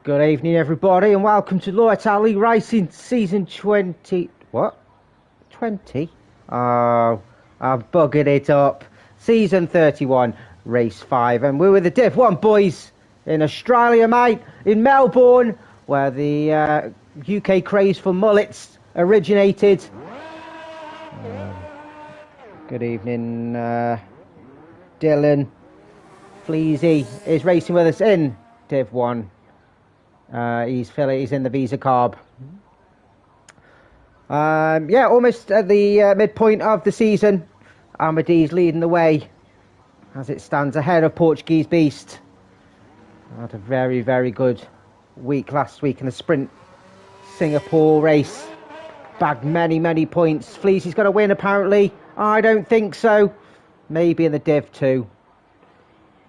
Good evening, everybody, and welcome to LOLR League Racing Season 20... What? 20? Oh, I've buggered it up. Season 31, Race 5. And we're with the Div 1 boys in Australia, mate, in Melbourne, where the UK craze for mullets originated. Good evening, Dylan. Fleazy is racing with us in Div 1. He's in the Visa Carb. Yeah, almost at the midpoint of the season. Amadee's leading the way as it stands ahead of Portuguese Beast. Had a very, very good week last week in the sprint Singapore race. Bagged many, many points. Fleazy's got to win apparently. I don't think so. Maybe in the Div 2.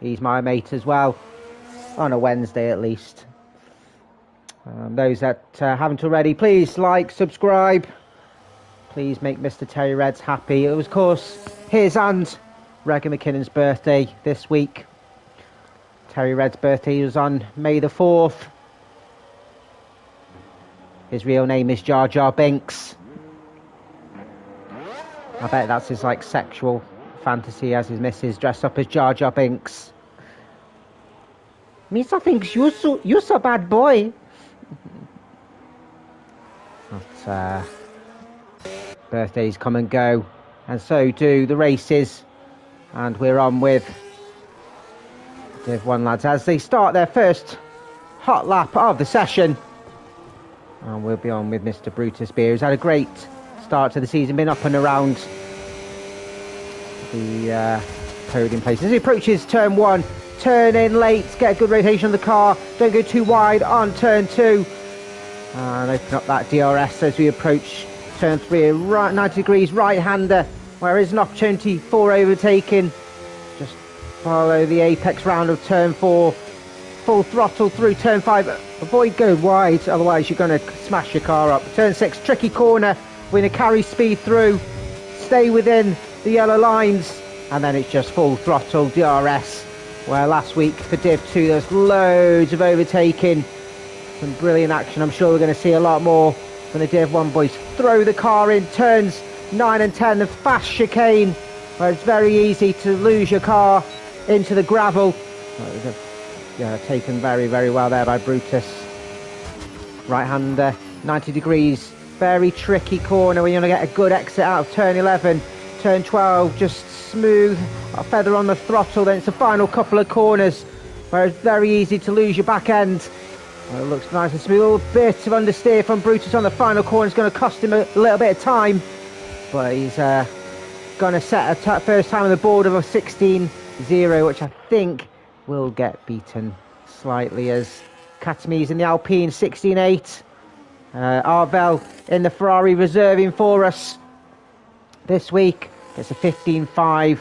He's my mate as well. On a Wednesday at least. Those that haven't already, please like, subscribe. Please make Mr. Terry Reds happy. It was, of course, his and Regan McKinnon's birthday this week. Terry Red's birthday was on May the 4th. His real name is Jar Jar Binks. I bet that's his sexual fantasy as his missus dressed up as Jar Jar Binks. Misa thinks you're so bad boy. But, birthdays come and go, and so do the races, and we're on with Div 1 lads as they start their first hot lap of the session, and we'll be on with Mr. Brutus Beer, who's had a great start to the season, been up and around the podium places. As he approaches turn 1, turn in late, get a good rotation on the car, don't go too wide on turn 2, and open up that DRS as we approach turn 3, right 90 degrees right-hander, where there is an opportunity for overtaking. Just follow the apex round of turn 4, full throttle through turn 5, avoid going wide, otherwise you're going to smash your car up. Turn 6, tricky corner, we're going to carry speed through, stay within the yellow lines, and then it's just full throttle DRS, where last week for Div 2 there's loads of overtaking. Some brilliant action. I'm sure we're going to see a lot more from the Div 1 boys. Throw the car in turns 9 and 10, the fast chicane, where it's very easy to lose your car into the gravel. Yeah, taken very, very well there by Brutus. Right-hander, 90 degrees, very tricky corner where you want to get a good exit out of turn 11. Turn 12, just smooth, a feather on the throttle, then it's the final couple of corners where it's very easy to lose your back end. Well, it looks nice and smooth. A little bit of understeer from Brutus on the final corner. It's going to cost him a little bit of time, but he's going to set a first time on the board of a 16.0, which I think will get beaten slightly as Katami's in the Alpine 16.8. Arvel in the Ferrari reserving for us this week. It's a 15.5.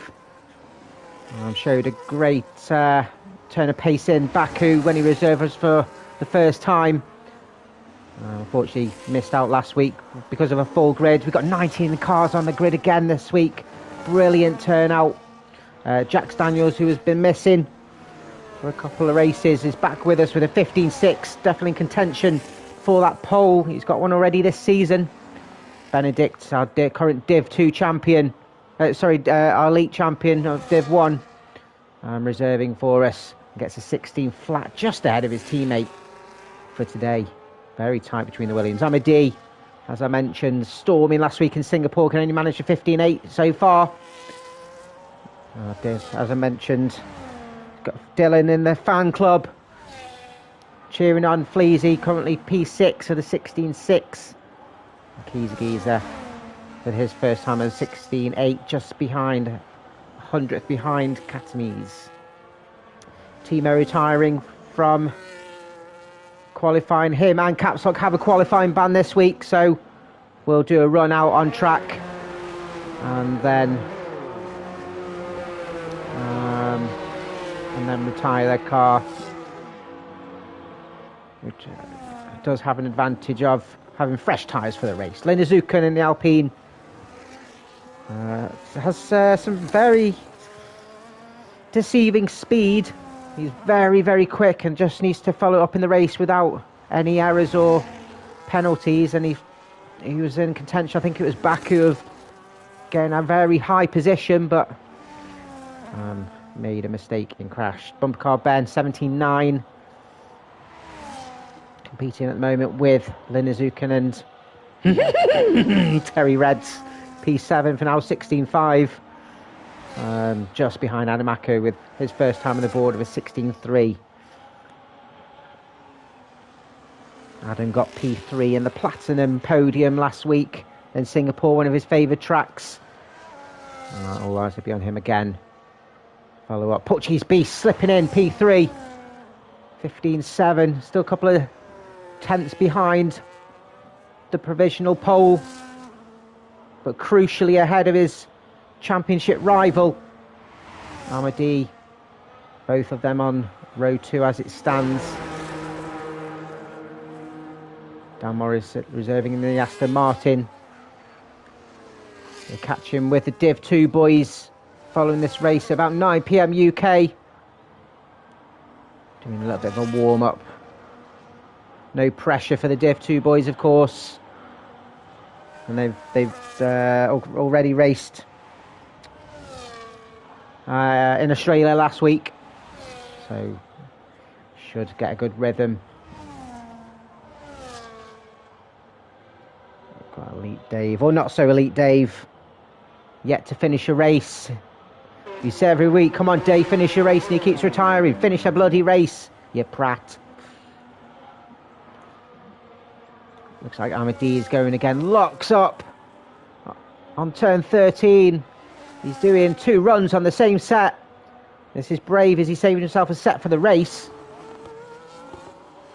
Showed a great turn of pace in Baku when he reserved us for the first time. Unfortunately missed out last week because of a full grid. We've got 19 cars on the grid again this week. Brilliant turnout. Jax Daniels, who has been missing for a couple of races, is back with us with a 15.6. Definitely in contention for that pole. He's got one already this season. Benedict, our current Div 2 champion, our elite champion of Div 1, reserving for us. Gets a 16 flat, just ahead of his teammate for today. Very tight between the Williams. Amadee, as I mentioned, storming last week in Singapore, can only manage a 15.8 so far. As I mentioned, got Dylan in the fan club, cheering on Fleazy, currently P6 for the 16.6. Geezer with his first time as 16.8, just behind, 100th behind Katami's. Timo retiring from qualifying. Him and Capsock have a qualifying ban this week, so we'll do a run out on track and then retire their car, which does have an advantage of having fresh tyres for the race. Lena Zukin in the Alpine has some very deceiving speed He's very, very quick and just needs to follow up in the race without any errors or penalties. And he was in contention. I think it was Baku of getting a very high position, but made a mistake and crashed. Bumper car Ben 17.9. Competing at the moment with Linazukan and Terry Reds P7 for now 16.5. Just behind Adamako with his first time on the board of a 16.3. Adam got P3 in the Platinum podium last week in Singapore, one of his favoured tracks. All eyes will be on him again. Follow up. Portuguese Beast slipping in, P3. 15.7. Still a couple of tenths behind the provisional pole, but crucially ahead of his championship rival, Amadi. Both of them on row 2 as it stands. Dan Morris reserving in the Aston Martin. We'll catch him with the Div 2 boys following this race about 9 PM UK. Doing a little bit of a warm-up. No pressure for the Div 2 boys, of course. And they've already raced in Australia last week. So should get a good rhythm. Got Elite Dave, or not so Elite Dave, yet to finish a race. You say every week, come on Dave, finish your race, and he keeps retiring. Finish a bloody race, you prat. Looks like Amadi is going again. Locks up on turn 13. He's doing 2 runs on the same set. This is brave as he's saving himself a set for the race.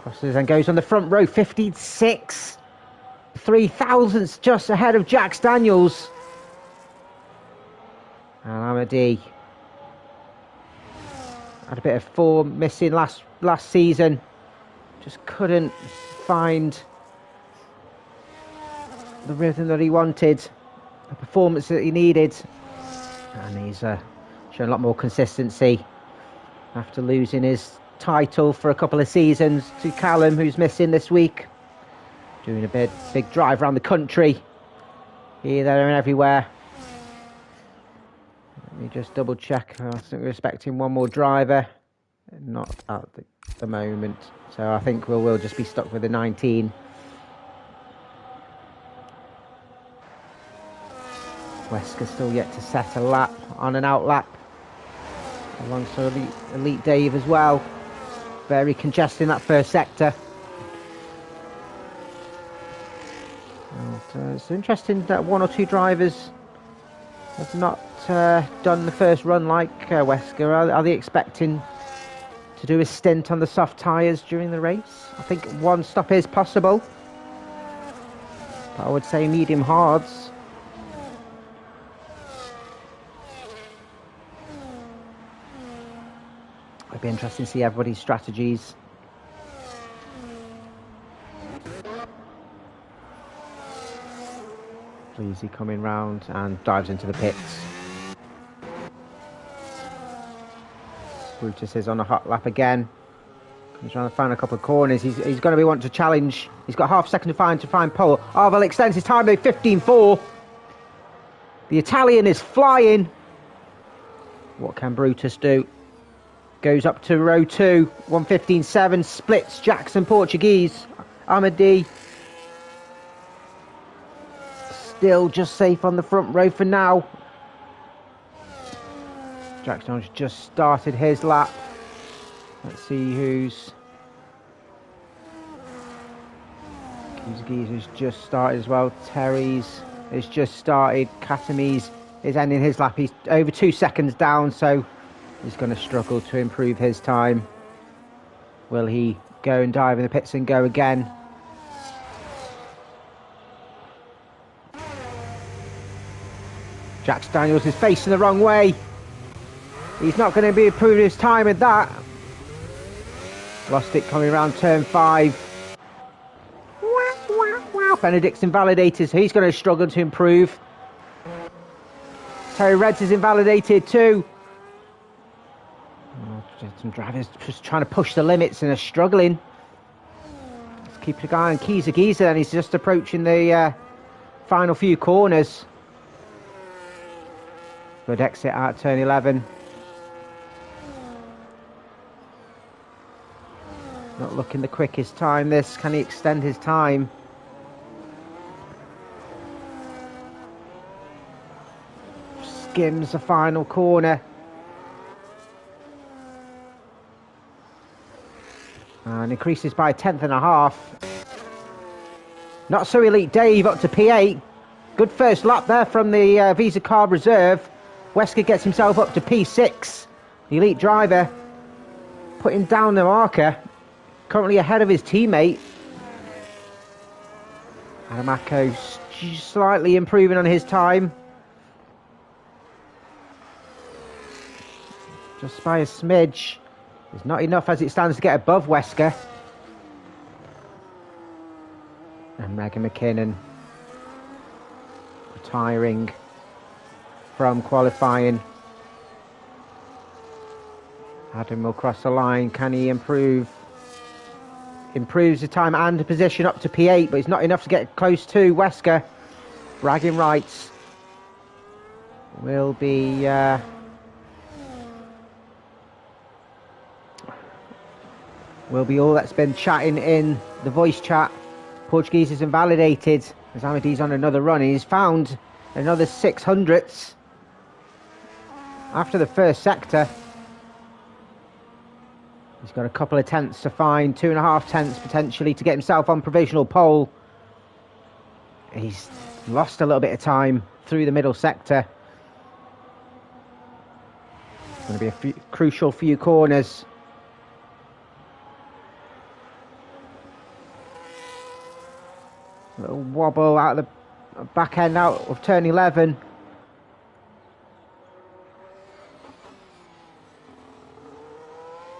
Crosses and goes on the front row. 56. 3 thousandths just ahead of Jax Daniels. And Amadi had a bit of form missing last season. Just couldn't find the rhythm that he wanted, the performance that he needed, and he's shown a lot more consistency after losing his title for a couple of seasons to Callum, who's missing this week. Doing a big drive around the country, here, there and everywhere. Let me just double check. I think we're expecting one more driver, not at the moment, so I think we'll just be stuck with the 19. Wesker still yet to set a lap on an out lap alongside Elite Dave as well. Very congested in that first sector. And, it's interesting that 1 or 2 drivers have not done the first run like Wesker. Are they expecting to do a stint on the soft tyres during the race? I think 1 stop is possible, but I would say medium hards. It'd be interesting to see everybody's strategies. Pleasy coming round and dives into the pits. Brutus is on a hot lap again. Comes around the final couple of corners. He's going to be wanting to challenge. He's got half a second to find pole. Arvel extends his time to 15.4. The Italian is flying. What can Brutus do? Goes up to row 2, 1:15.7, splits Jackson Portuguese. Amadi still just safe on the front row for now. Jackson's just started his lap. Let's see who's has just started as well. Terry's has just started. Katami's is ending his lap. He's over 2 seconds down, so he's going to struggle to improve his time. Will he go and dive in the pits and go again? Jax Daniels is facing the wrong way. He's not going to be improving his time at that. Lost it coming around turn 5. Benedict's invalidated, so he's going to struggle to improve. Terry Reds is invalidated too. Some drivers just trying to push the limits and are struggling. Let's keep an eye on Giza, then he's just approaching the final few corners. Good exit out turn 11. Not looking the quickest time this. Can he extend his time? Skims the final corner. And increases by 1/10.5. Not so elite Dave up to P8. Good first lap there from the Visa Carb Reserve. Wesker gets himself up to P6. The elite driver putting down the marker. Currently ahead of his teammate. Adamako slightly improving on his time. Just by a smidge. It's not enough as it stands to get above Wesker. And Megan McKinnon retiring from qualifying. Adam will cross the line. Can he improve? Improves the time and the position up to P8, but it's not enough to get close to Wesker. Bragging rights will be all that's been chatting in the voice chat. Portuguese is invalidated as Amadee's on another run. He's found another 600ths after the first sector. He's got a couple of tenths to find, 2.5 tenths potentially to get himself on provisional pole. He's lost a little bit of time through the middle sector. It's going to be a crucial few corners. A little wobble out of the back end out of turn 11.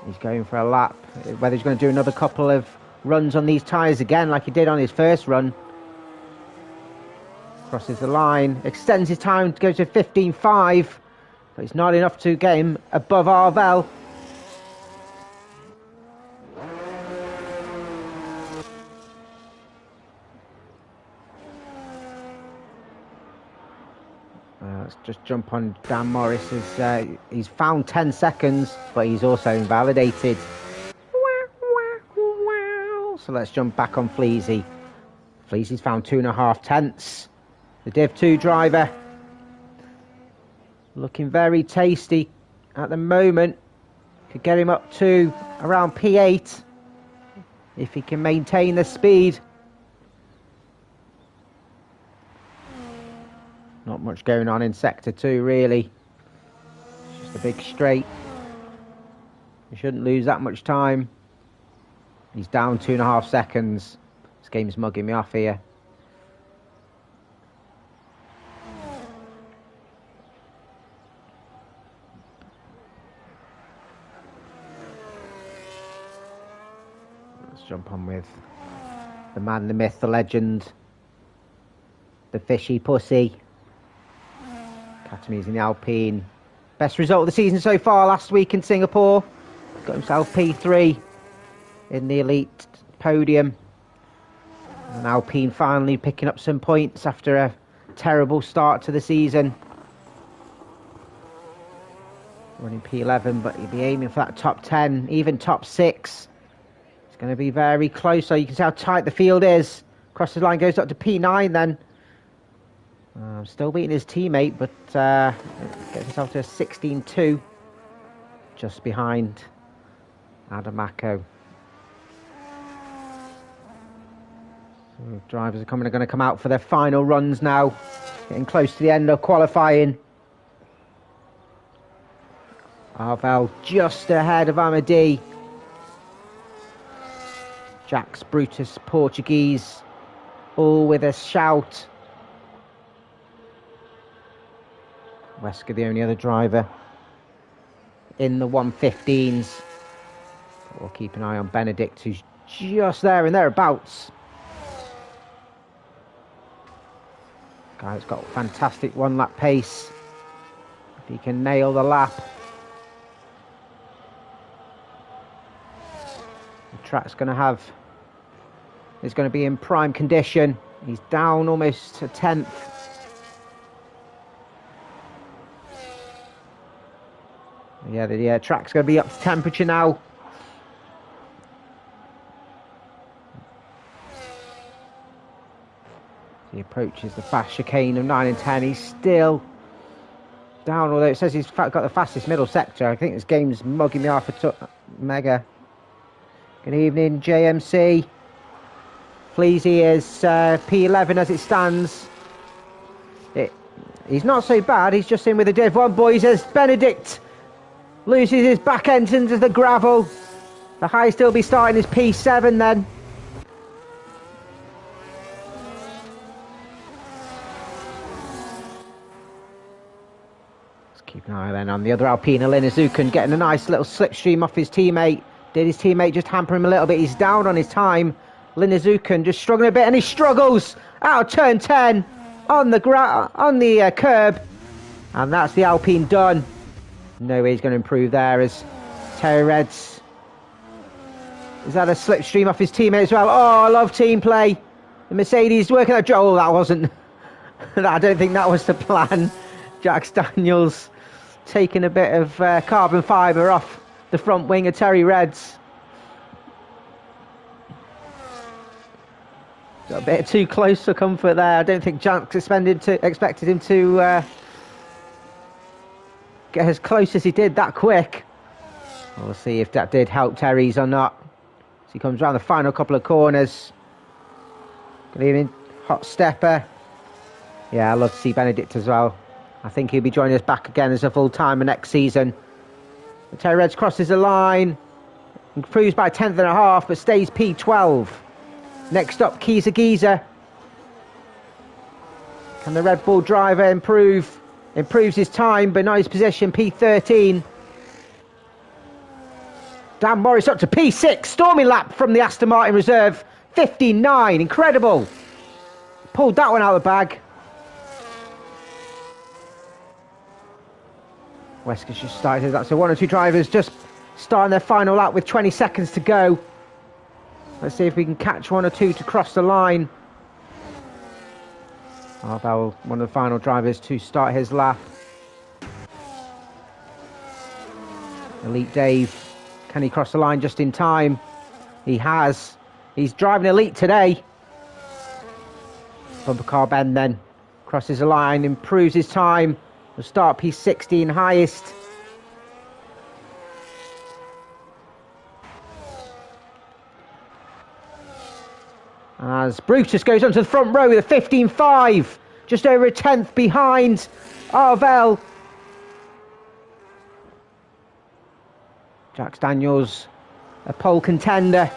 He's going for a lap. Whether he's going to do another couple of runs on these tyres again like he did on his first run. Crosses the line, extends his time to go to 15.5, but it's not enough to get him above Arvel. Let's just jump on Dan Morris as he's found 10 seconds, but he's also invalidated. So let's jump back on Fleasy. Fleasy's found 2.5 tenths. The Div 2 driver looking very tasty at the moment. Could get him up to around P8 if he can maintain the speed. Not much going on in Sector 2 really. It's just a big straight. He shouldn't lose that much time. He's down 2.5 seconds. This game's mugging me off here. Let's jump on with the man, the myth, the legend, the fishy pussy. Academies in the Alpine. Best result of the season so far last week in Singapore. Got himself P3 in the elite podium. And Alpine finally picking up some points after a terrible start to the season. Running P11, but he'll be aiming for that top 10, even top 6. It's going to be very close, so you can see how tight the field is. Crosses the line, goes up to P9 then. Still beating his teammate, but gets himself to a 16.2, just behind Adamako. So drivers are going to come out for their final runs now, getting close to the end of qualifying. Arvel just ahead of Amadee. Jax, Brutus, Portuguese, all with a shout. Wesker, the only other driver in the 115s. We'll keep an eye on Benedict, who's just there and thereabouts. Guy's got fantastic one-lap pace. If he can nail the lap. track's going to have... is going to be in prime condition. He's down almost a tenth. Yeah, the track's going to be up to temperature now. He approaches the fast chicane of 9 and 10. He's still down, although it says he's got the fastest middle sector. I think this game's mugging me off a mega. Good evening, JMC. Fleazy is P11 as it stands. He's not so bad. He's just in with a div 1, boys, as Benedict loses his back end into the gravel. The highest he'll be starting is P7 then. Let's keep an eye then on the other Alpina, Linazukan, getting a nice little slipstream off his teammate. Did his teammate just hamper him a little bit? He's down on his time. Linazukan just struggling a bit, and he struggles out of turn 10 on the curb, and that's the Alpine done. No way he's going to improve there as Terry Reds. Is that a slipstream off his teammate as well? Oh, I love team play. The Mercedes working out. Oh, that wasn't. I don't think that was the plan. Jax Daniels taking a bit of carbon fibre off the front wing of Terry Reds. Got a bit too close for comfort there. I don't think Jax expected him to get as close as he did that quick. We'll see if that did help Terry's or not. As he comes around the final couple of corners. Good evening, Hot Stepper. Yeah, I love to see Benedict as well. I think he'll be joining us back again as a full-timer next season. But Terry Reds crosses the line. Improves by a tenth and a half, but stays P12. Next up, Kiza Giza. Can the Red Bull driver improve? Improves his time, but not his position, P13. Dan Morris up to P6. Stormy lap from the Aston Martin reserve. 59, incredible. Pulled that one out of the bag. Wesker's just started. That's so 1 or 2 drivers just starting their final lap with 20 seconds to go. Let's see if we can catch 1 or 2 to cross the line. Arbel, one of the final drivers to start his lap. Elite Dave, can he cross the line just in time? He has. He's driving Elite today. Bumper car Ben then crosses the line, improves his time. Will start P16 highest. As Brutus goes onto the front row with a 15.5, just over a tenth behind Arvel. Jax Daniels, a pole contender.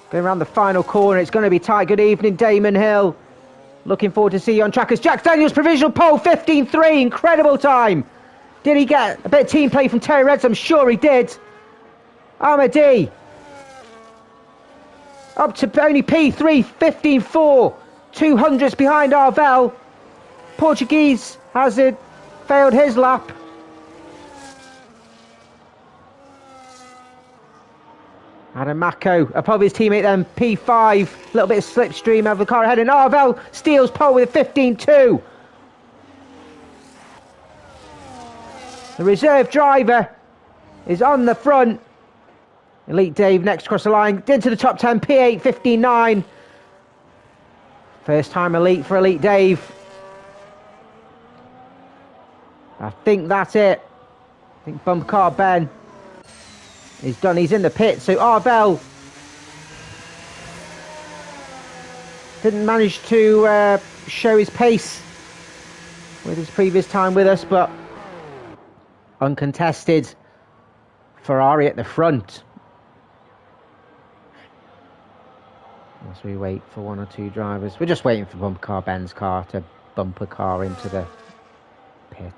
Going around the final corner, it's going to be tight. Good evening, Damon Hill. Looking forward to see you on track as Jax Daniels, provisional pole, 15.3, incredible time. Did he get a bit of team play from Terry Reds? I'm sure he did. Ahmadi. Up to only P3, 15.4, 200s behind Arvel. Portuguese has it failed his lap. Adam Mako above his teammate then, P5, a little bit of slipstream over the car ahead, and Arvel steals pole with a 15.2. The reserve driver is on the front. Elite Dave next across the line, into the top 10, P8, 15.9. First time Elite for Elite Dave. I think that's it. I think bumper car Ben is done. He's in the pit, so Arvel didn't manage to show his pace with his previous time with us, but uncontested Ferrari at the front. As we wait for 1 or 2 drivers, we're just waiting for bumper car Ben's car to bumper car into the pit.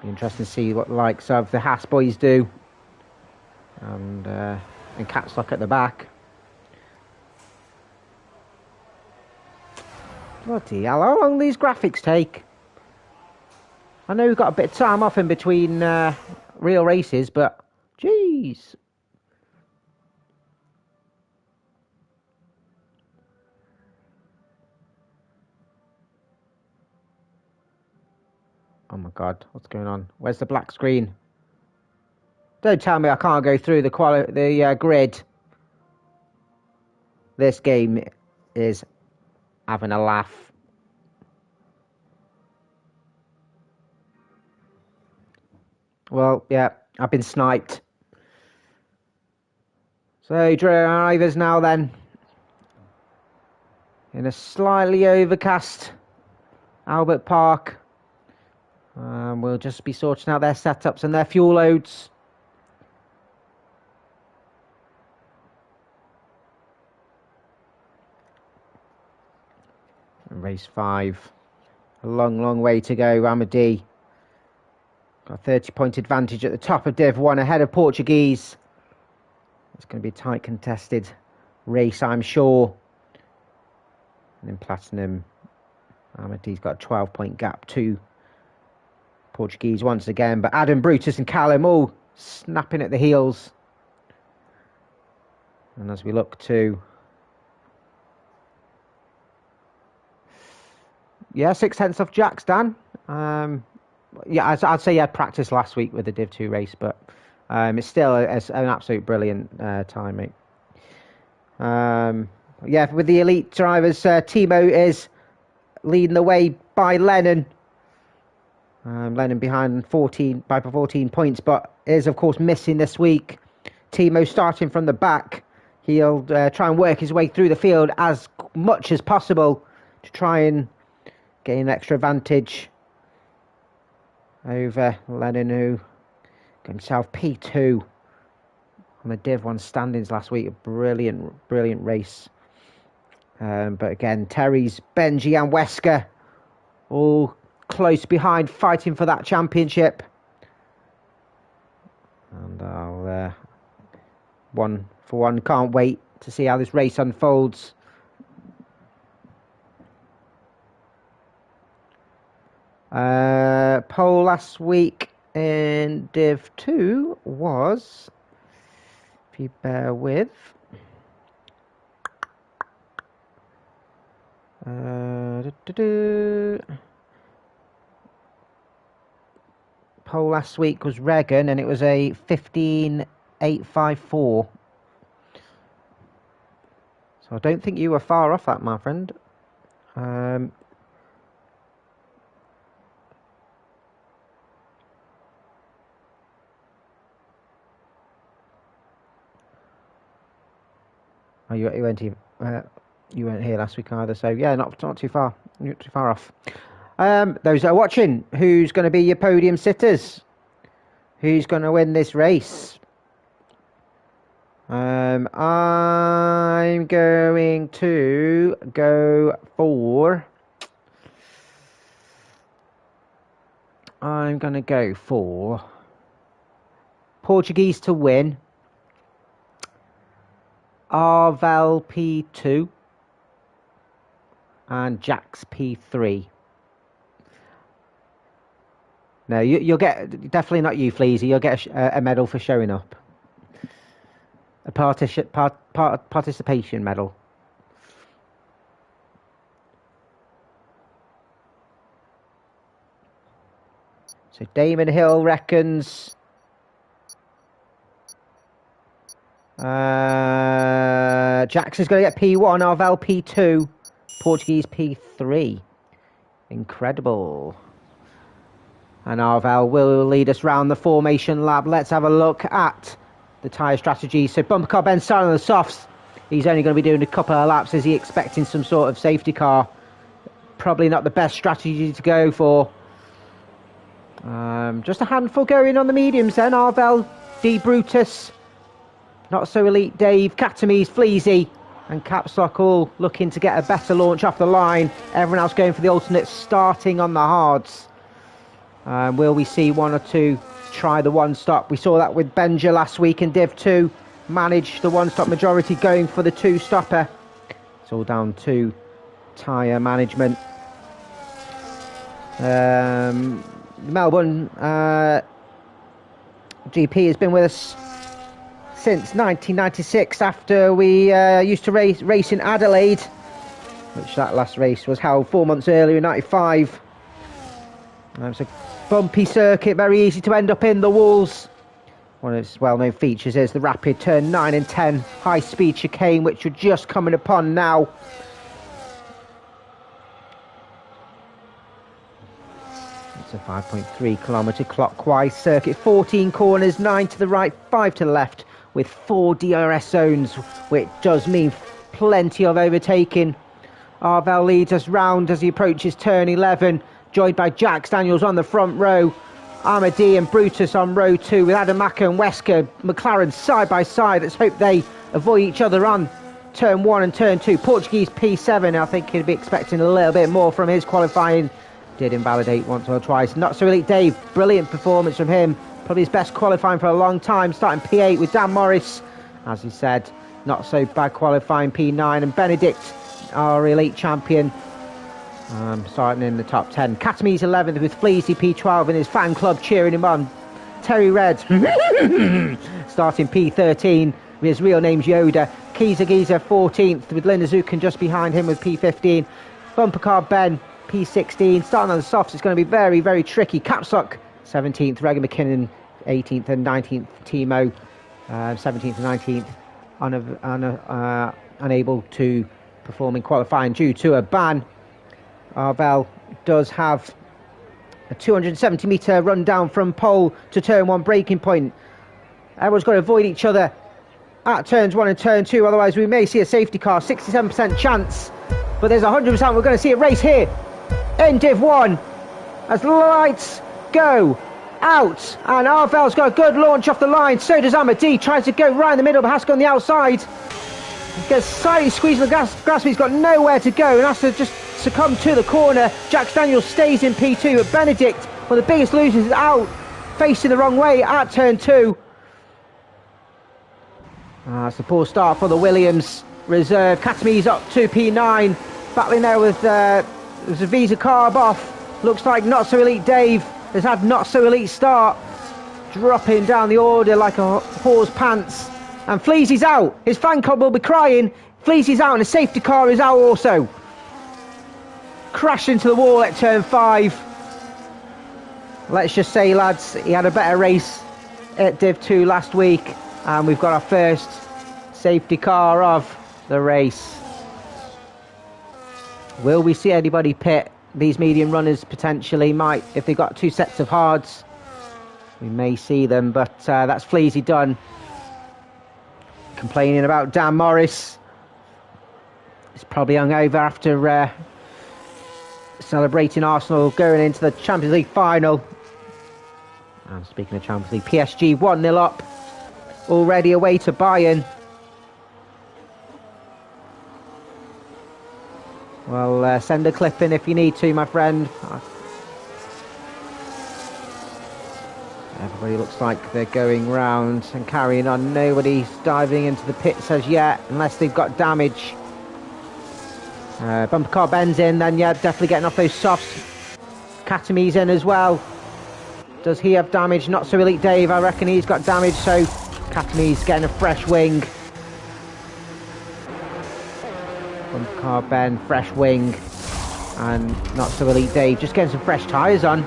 Be interesting to see what the likes of the Haas boys do, and Catslock at the back. Bloody hell, how long these graphics take? I know we've got a bit of time off in between real races, but jeez. Oh my God, what's going on? Where's the black screen? Don't tell me I can't go through the grid. This game is having a laugh. Well, yeah, I've been sniped. So drivers now then, in a slightly overcast Albert Park. We'll just be sorting out their setups and their fuel loads. Race 5. A long way to go. Amadi got a 30-point advantage at the top of Div 1 ahead of Portuguese. It's going to be a tight contested race, I'm sure. And in Platinum, Amadi's got a 12-point gap to Portuguese once again. But Adam, Brutus and Callum all snapping at the heels. And as we look to... Yeah, 6/10 off Jack's, Dan. Yeah, I'd say practice last week with the Div 2 race, but it's still an absolute brilliant time, mate. Yeah, with the elite drivers, Timo is leading the way by Lennon. Lennon behind 14 points, but is of course missing this week. Timo starting from the back. He'll try and work his way through the field as much as possible to try and gain an extra advantage over Lennon, who got himself P2 on the Div 1 standings last week. A brilliant race. But again, Terry's, Benji and Wesker all close behind, fighting for that championship. And I'll can't wait to see how this race unfolds. Pole last week in Div 2 was, if you bear with, pole last week was Regan, and it was a 15.854. So I don't think you were far off that, my friend. Oh, you weren't even, you weren't here last week either, so yeah, not too far, not too far off. Those that are watching, who's going to be your podium sitters? Who's going to win this race? I'm going to go for... Portuguese to win. Arvel P2 and Jax P3. No, you'll get, definitely not you, Fleazy. You'll get a medal for showing up. A participation medal. So Damon Hill reckons Jackson's going to get P1, Arvel P2, Portuguese P3. Incredible. And Arvel will lead us round the formation lab. Let's have a look at the tyre strategy. So bumper car Ben Silent on the softs. He's only going to be doing a couple of laps. Is he expecting some sort of safety car? Probably not the best strategy to go for. Just a handful going on the mediums then. Arvel, D Brutus, not so elite Dave, Catamise, Fleazy and Caps Lock all looking to get a better launch off the line. Everyone else going for the alternates, starting on the hards. Will we see one or two try the one-stop? We saw that with Benja last week in Div 2. Managed the one-stop majority, going for the two-stopper. It's all down to tyre management. Melbourne GP has been with us since 1996, after we used to race in Adelaide, which that last race was held 4 months earlier in 95. It's a bumpy circuit, very easy to end up in the walls. One of its well-known features is the rapid turn 9 and 10 high-speed chicane, which we're just coming upon now. It's a 5.3 kilometre clockwise circuit, 14 corners, 9 to the right, 5 to the left, with 4 DRS zones, which does mean plenty of overtaking. Arvell leads us round as he approaches turn 11, joined by Jax Daniels on the front row, Amadi and Brutus on row 2, with Adamaka and Wesker, McLaren side by side. Let's hope they avoid each other on turn 1 and turn 2. Portuguese P7, I think he'd be expecting a little bit more from his qualifying. Did invalidate once or twice. Not So Elite Dave, brilliant performance from him. Probably his best qualifying for a long time, starting P8 with Dan Morris. As he said, not so bad qualifying P9. And Benedict, our elite champion, starting in the top 10. Katame's 11th with Fleazy P12 in his fan club cheering him on. Terry Red starting P13 with his real name's Yoda. Kiza Giza 14th with Linda Zukin just behind him with P15. Bumper Car Ben P16. Starting on the softs, it's going to be very, very tricky. Capsock 17th, Regan McKinnon 18th and 19th, Timo 17th and 19th, unable to perform in qualifying due to a ban. Arvell does have a 270 metre run down from pole to turn 1 braking point. Everyone's got to avoid each other at turns 1 and turn 2, otherwise we may see a safety car. 67% chance, but there's 100% we're going to see a race here in Div 1 as the lights go out, and Arvell's got a good launch off the line. So does Amadi, tries to go right in the middle but has to go on the outside. He gets slightly squeezed in the grass, but he's got nowhere to go and has to just succumb to the corner. Jax Daniels stays in P2, but Benedict, one of the biggest losers, is out, facing the wrong way at turn 2. It's a poor start for the Williams reserve. Katame's up to P9, battling there with there's a Visa Carb off. Looks like Not So Elite Dave has had Not So Elite start, dropping down the order like a horse pants. And Fleazy's out. His fan club will be crying. Fleazy's out and the safety car is out also. Crashed into the wall at turn 5. Let's just say, lads, he had a better race at Div 2 last week, and we've got our first safety car of the race. Will we see anybody pit? These medium runners potentially might, if they've got 2 sets of hards. We may see them, but that's Fleazy done. Complaining about Dan Morris. He's probably hungover after celebrating Arsenal going into the Champions League final. And speaking of Champions League, PSG 1-0 up, already away to Bayern. Well, send a clip in if you need to, my friend. Everybody looks like they're going round and carrying on. Nobody's diving into the pits as yet, unless they've got damage. Bumper car Ben's in, then yeah, definitely getting off those softs. Katame's in as well. Does he have damage? Not So Elite Dave, I reckon he's got damage, so Katame's getting a fresh wing. Bumper car Ben, fresh wing. And Not So Elite Dave just getting some fresh tyres on.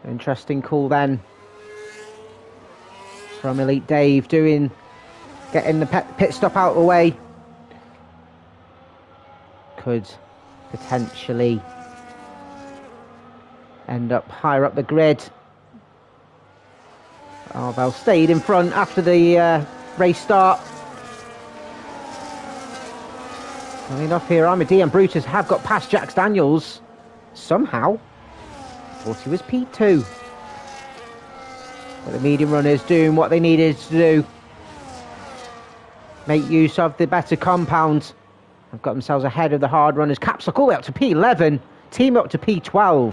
Interesting call then from Elite Dave, getting the pit stop out of the way. Could potentially end up higher up the grid. Arvell stayed in front after the race start. Coming off here, Amadi and Brutus have got past Jax Daniels somehow. Thought he was P2. But the medium runners doing what they needed to do. Make use of the better compound. Have got themselves ahead of the hard runners. Capsock all the way up to P11. Team up to P12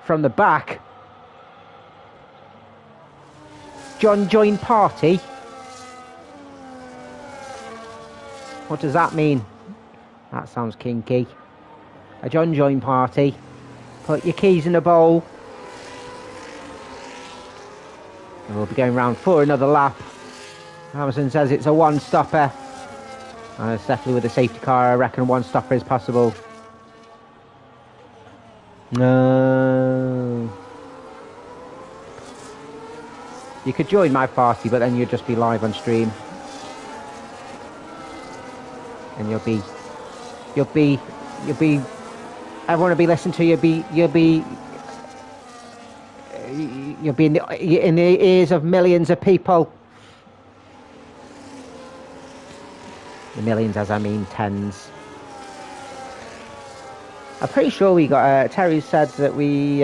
from the back. John joined party. What does that mean? That sounds kinky. a join party. Put your keys in the bowl. And we'll be going round for another lap. Amazon says it's a one-stopper. And it's definitely with a safety car, I reckon one stopper is possible. No. You could join my party, but then you'd just be live on stream. And you'll be everyone will be listening to you. You'll be in the ears of millions of people. The millions, as I mean tens. I'm pretty sure we got. Terry said that we've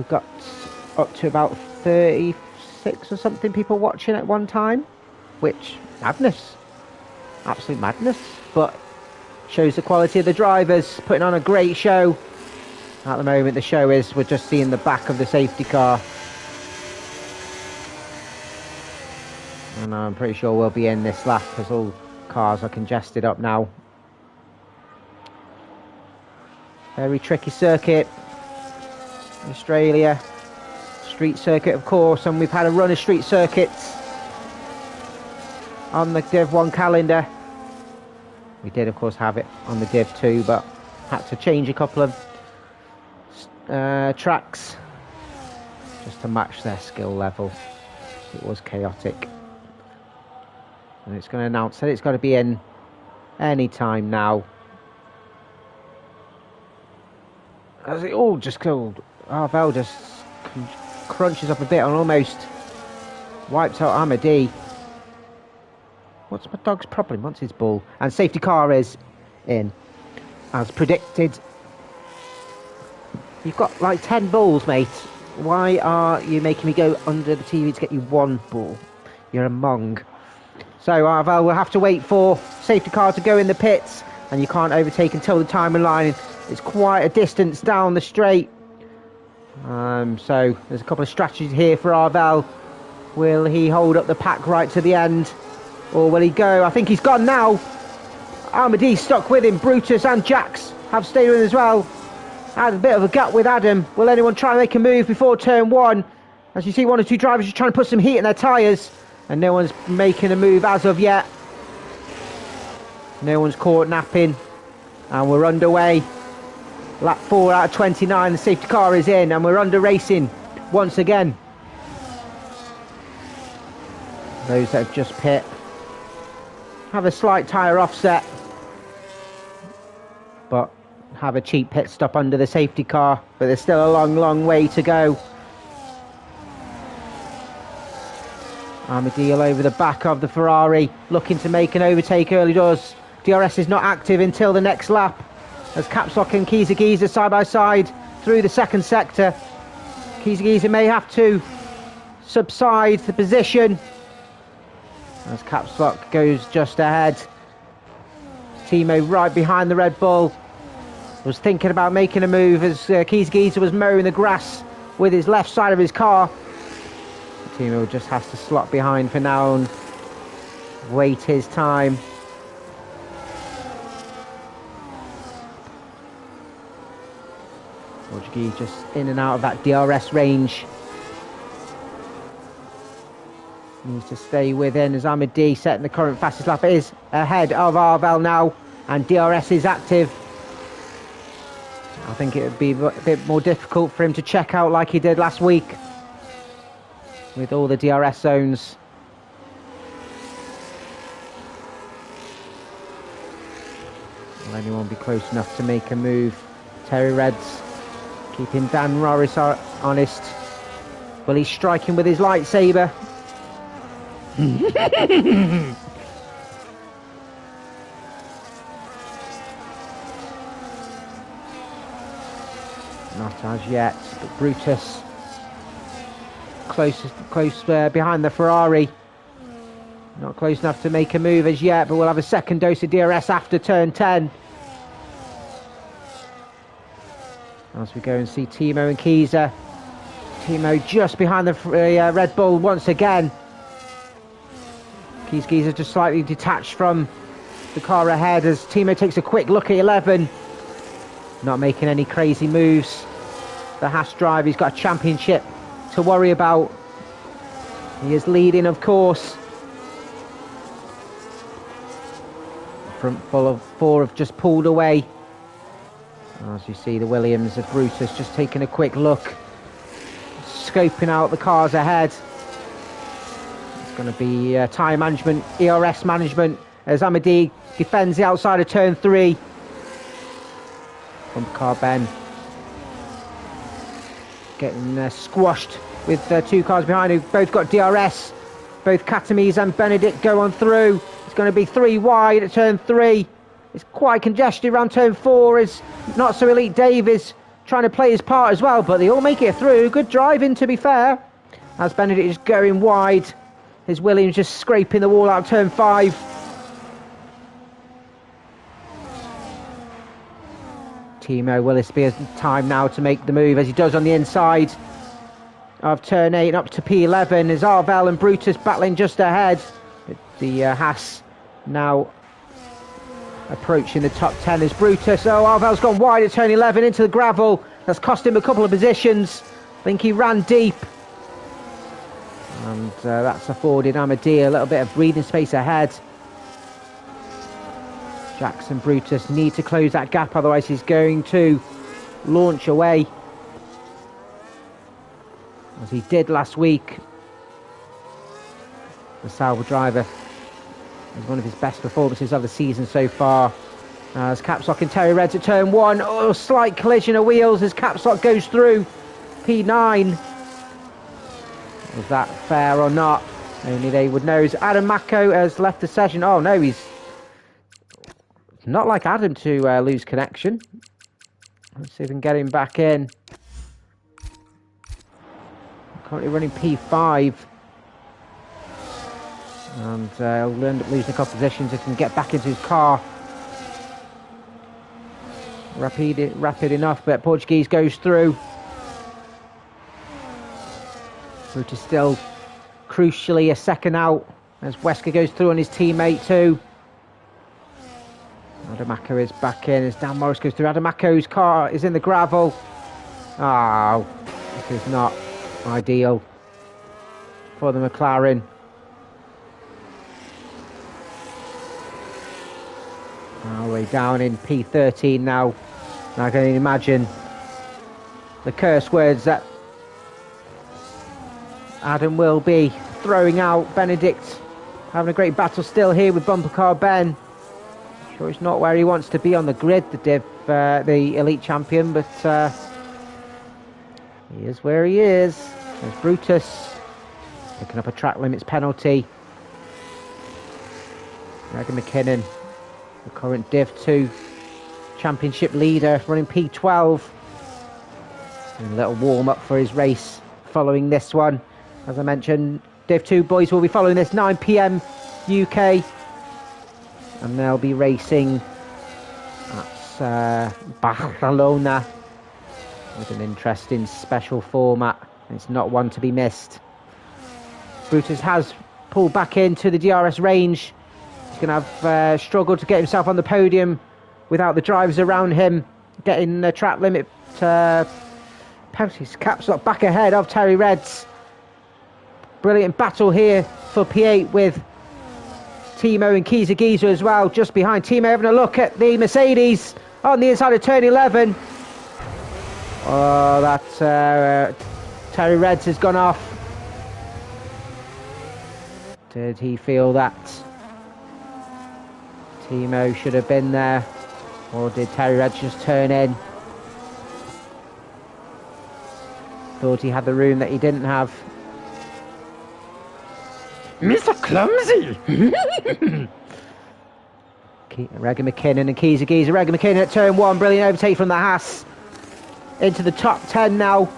got up to about 36 or something people watching at one time, which madness, absolute madness. But shows the quality of the drivers putting on a great show. At the moment, the show is we're just seeing the back of the safety car. And I'm pretty sure we'll be in this lap because all cars are congested up now. Very tricky circuit. Australia. Street circuit, of course. And we've had a run of street circuits on the Div 1 calendar. We did, of course, have it on the Div 2, but had to change a couple of tracks just to match their skill level. It was chaotic. And it's going to announce that it's got to be in any time now. As it all just killed. Arvel just crunches up a bit and almost wipes out Amadi. What's my dog's problem? What's his ball? And safety car is in, as predicted. You've got like 10 balls, mate. Why are you making me go under the TV to get you one ball? You're a mong. So Arvel will have to wait for safety car to go in the pits, and you can't overtake until the timing line. It's quite a distance down the straight. So there's a couple of strategies here for Arvel. Will he hold up the pack right to the end, or will he go? I think he's gone now. Armadi's stuck with him. Brutus and Jax have stayed with him as well. Had a bit of a gap with Adam. Will anyone try and make a move before turn one? As you see, one or two drivers just trying to put some heat in their tyres, and no one's making a move as of yet. No one's caught napping, and we're underway. Lap 4 out of 29, the safety car is in, and we're under racing once again. Those that have just pit have a slight tyre offset, but have a cheap pit stop under the safety car, but there's still a long way to go. Armadillo over the back of the Ferrari, looking to make an overtake early doors. DRS is not active until the next lap, as Capslock and Kizagiza side by side through the second sector. Kizagiza may have to subside the position as Capslock goes just ahead. Timo right behind the Red Bull was thinking about making a move as Kizagiza was mowing the grass with his left side of his car. Timo just has to slot behind for now and wait his time. Portuguese just in and out of that DRS range. Needs to stay within as Amadi setting the current fastest lap. It is ahead of Arvel now, and DRS is active. I think it would be a bit more difficult for him to check out like he did last week with all the DRS zones. Will anyone be close enough to make a move? Terry Reds keeping Dan Norris honest. Will he strike him with his lightsaber? Not as yet, but Brutus close behind the Ferrari. Not close enough to make a move as yet, but we'll have a second dose of DRS after turn 10. As we go and see Timo and Kiza. Timo just behind the Red Bull once again. Kiza just slightly detached from the car ahead as Timo takes a quick look at 11. Not making any crazy moves. The Haas driver, he's got a championship to worry about. He is leading, of course. Front full of four have just pulled away. As you see, the Williams of Brutus just taking a quick look, scoping out the cars ahead. It's going to be tyre management, ERS management, as Amadi defends the outside of turn 3. Bumper car Ben getting squashed with 2 cars behind who both got DRS. Both Katamise and Benedict go on through. It's going to be 3 wide at turn 3. It's quite congested around turn 4 as Not So Elite Dave is trying to play his part as well, but they all make it through. Good driving, to be fair. As Benedict is going wide, his Williams just scraping the wall out of turn 5. Timo Willisby has time now to make the move, as he does on the inside of turn 8 up to P11. As Arvel and Brutus battling just ahead. But the Haas now approaching the top 10 as Brutus. Oh, Arvel's gone wide at turn 11 into the gravel. That's cost him a couple of positions. I think he ran deep. And that's afforded Amadi a little bit of breathing space ahead. Jackson Brutus need to close that gap, otherwise he's going to launch away, as he did last week. The Sauber driver is one of his best performances of the season so far. As Capsock and Terry Reds at turn 1. Oh, slight collision of wheels as Capsock goes through P9. Was that fair or not? Only they would know. As Adam Mako has left the session. Oh no, he's not like Adam to lose connection. Let's see if we can get him back in. Currently running P5. And he'll end up losing a couple of positions if he can get back into his car. Rapid enough, but Portuguese goes through. Brutus still crucially a second out as Wesker goes through on his teammate too. Adamako is back in as Dan Morris goes through. Adamako's car is in the gravel. Oh, this is not ideal for the McLaren. All the way down in P13 now. I can imagine the curse words that Adam will be throwing out. Benedict having a great battle still here with Bumper Car Ben. Sure, it's not where he wants to be on the grid, the elite champion, but he is where he is. There's Brutus picking up a track limits penalty. Regan McKinnon, the current Div 2 championship leader, running P12. And a little warm up for his race following this one. As I mentioned, Div 2 boys will be following this 9 PM UK. And they'll be racing at Barcelona with an interesting special format. It's not one to be missed. Brutus has pulled back into the DRS range. He's going to have struggled to get himself on the podium without the drivers around him. Getting the track limit penalties. Capsock back ahead of Terry Reds. Brilliant battle here for P8 with Timo and Kiza Giza as well, just behind. Timo having a look at the Mercedes on the inside of turn 11. Oh, that Terry Reds has gone off. Did he feel that Timo should have been there, or did Terry Reds just turn in? Thought he had the room that he didn't have. Mr. Clumsy! Regan McKinnon and Kiza Giza. Regan McKinnon at turn 1. Brilliant overtake from the Haas. Into the top 10 now.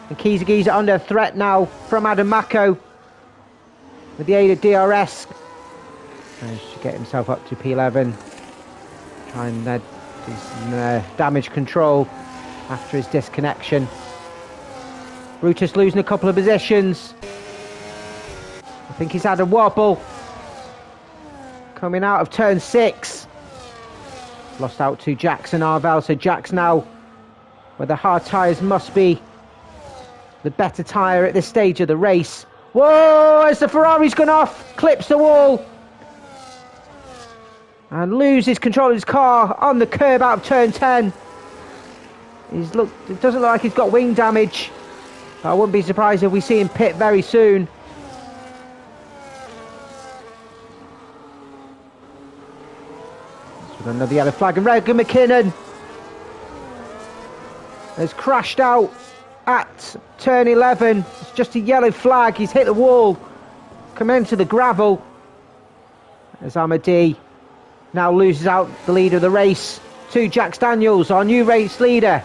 And Kiza Giza under threat now from Adam Mako. With the aid of DRS. Managed to get himself up to P11. Trying do some damage control after his disconnection. Brutus losing a couple of positions. I think he's had a wobble. Coming out of turn 6. Lost out to Jackson Arvel, so Jack's now where the hard tyres must be the better tyre at this stage of the race. Whoa, as the Ferrari's gone off, clips the wall, and loses control of his car on the curb out of turn 10. It doesn't look like he's got wing damage. I wouldn't be surprised if we see him pit very soon. With another yellow flag, and Regan McKinnon has crashed out at turn 11. It's just a yellow flag. He's hit the wall, come into the gravel, as Amadi now loses out the lead of the race to Jack Daniels, our new race leader,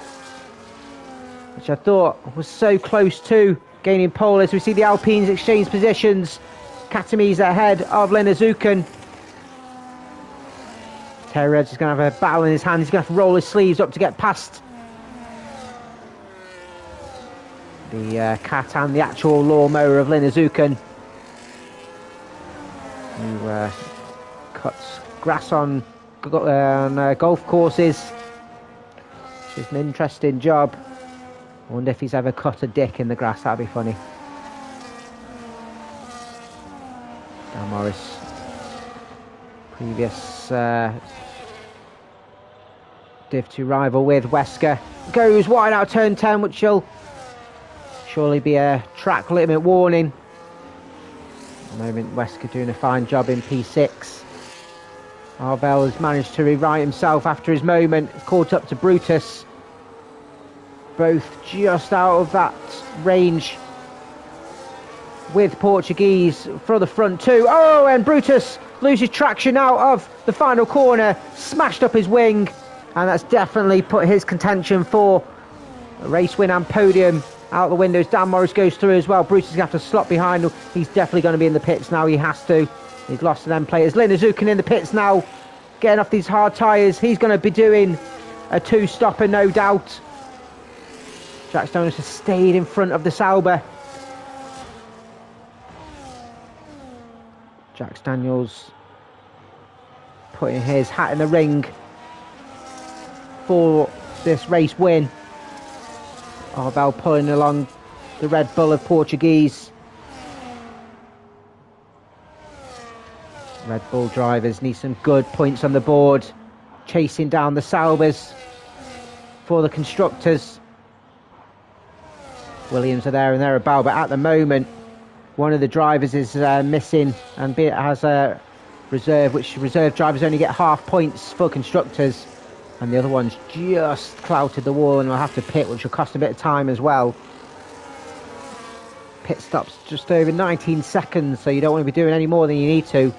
which I thought was so close to gaining pole. As we see the Alpines exchange positions, Katami's ahead of Linus-Zucken. Terry Reds is going to have a battle in his hand. He's going to have to roll his sleeves up to get past the cat and the actual lawnmower of Linus-Zucken, who cuts grass on golf courses, which is an interesting job. I wonder if he's ever cut a dick in the grass. That'd be funny. Dan Morris, previous Div 2 rival with Wesker, goes wide out of turn 10, which will surely be a track limit warning. At the moment, Wesker doing a fine job in P6. Arvel has managed to rewrite himself after his moment, caught up to Brutus. Both just out of that range with Portuguese for the front two. Oh, and Brutus loses traction out of the final corner, smashed up his wing, and that's definitely put his contention for a race win and podium out the windows. Dan Morris goes through as well. Brutus is going to have to slot behind. He's definitely going to be in the pits now. He has to. He's lost to them players. Linus-Zucken in the pits now, getting off these hard tyres. He's going to be doing a two-stopper, no doubt. Jack Daniels has stayed in front of the Sauber. Jack Daniels putting his hat in the ring for this race win. Arvel pulling along the Red Bull of Portuguese. Red Bull drivers need some good points on the board, chasing down the Saubers for the constructors. Williams are there and thereabout, but at the moment one of the drivers is missing, and be it has a reserve, which reserve drivers only get half points for constructors, and the other one's just clouted the wall and will have to pit, which will cost a bit of time as well. Pit stops just over 19 seconds, so you don't want to be doing any more than you need to.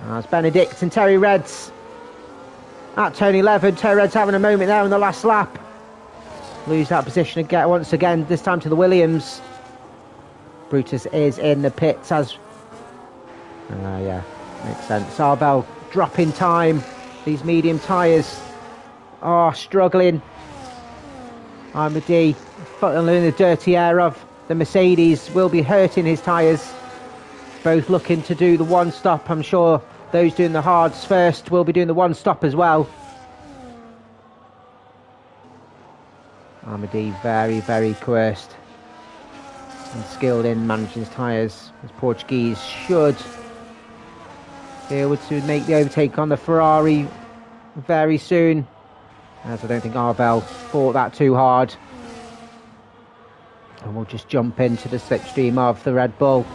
As Benedict and Terry Reds at turn 11. Terry Reds having a moment there in the last lap. Lose that position again, once again, this time to the Williams. Brutus is in the pits as... yeah, makes sense. Arvel dropping time. These medium tyres are struggling. Amadi following the dirty air of the Mercedes will be hurting his tyres. Both looking to do the one stop. I'm sure those doing the hards first will be doing the one stop as well. Amadi very, very coerced and skilled in managing his tyres. His Portuguese should be able to make the overtake on the Ferrari very soon, as I don't think Arvel fought that too hard. And we'll just jump into the slipstream of the Red Bull.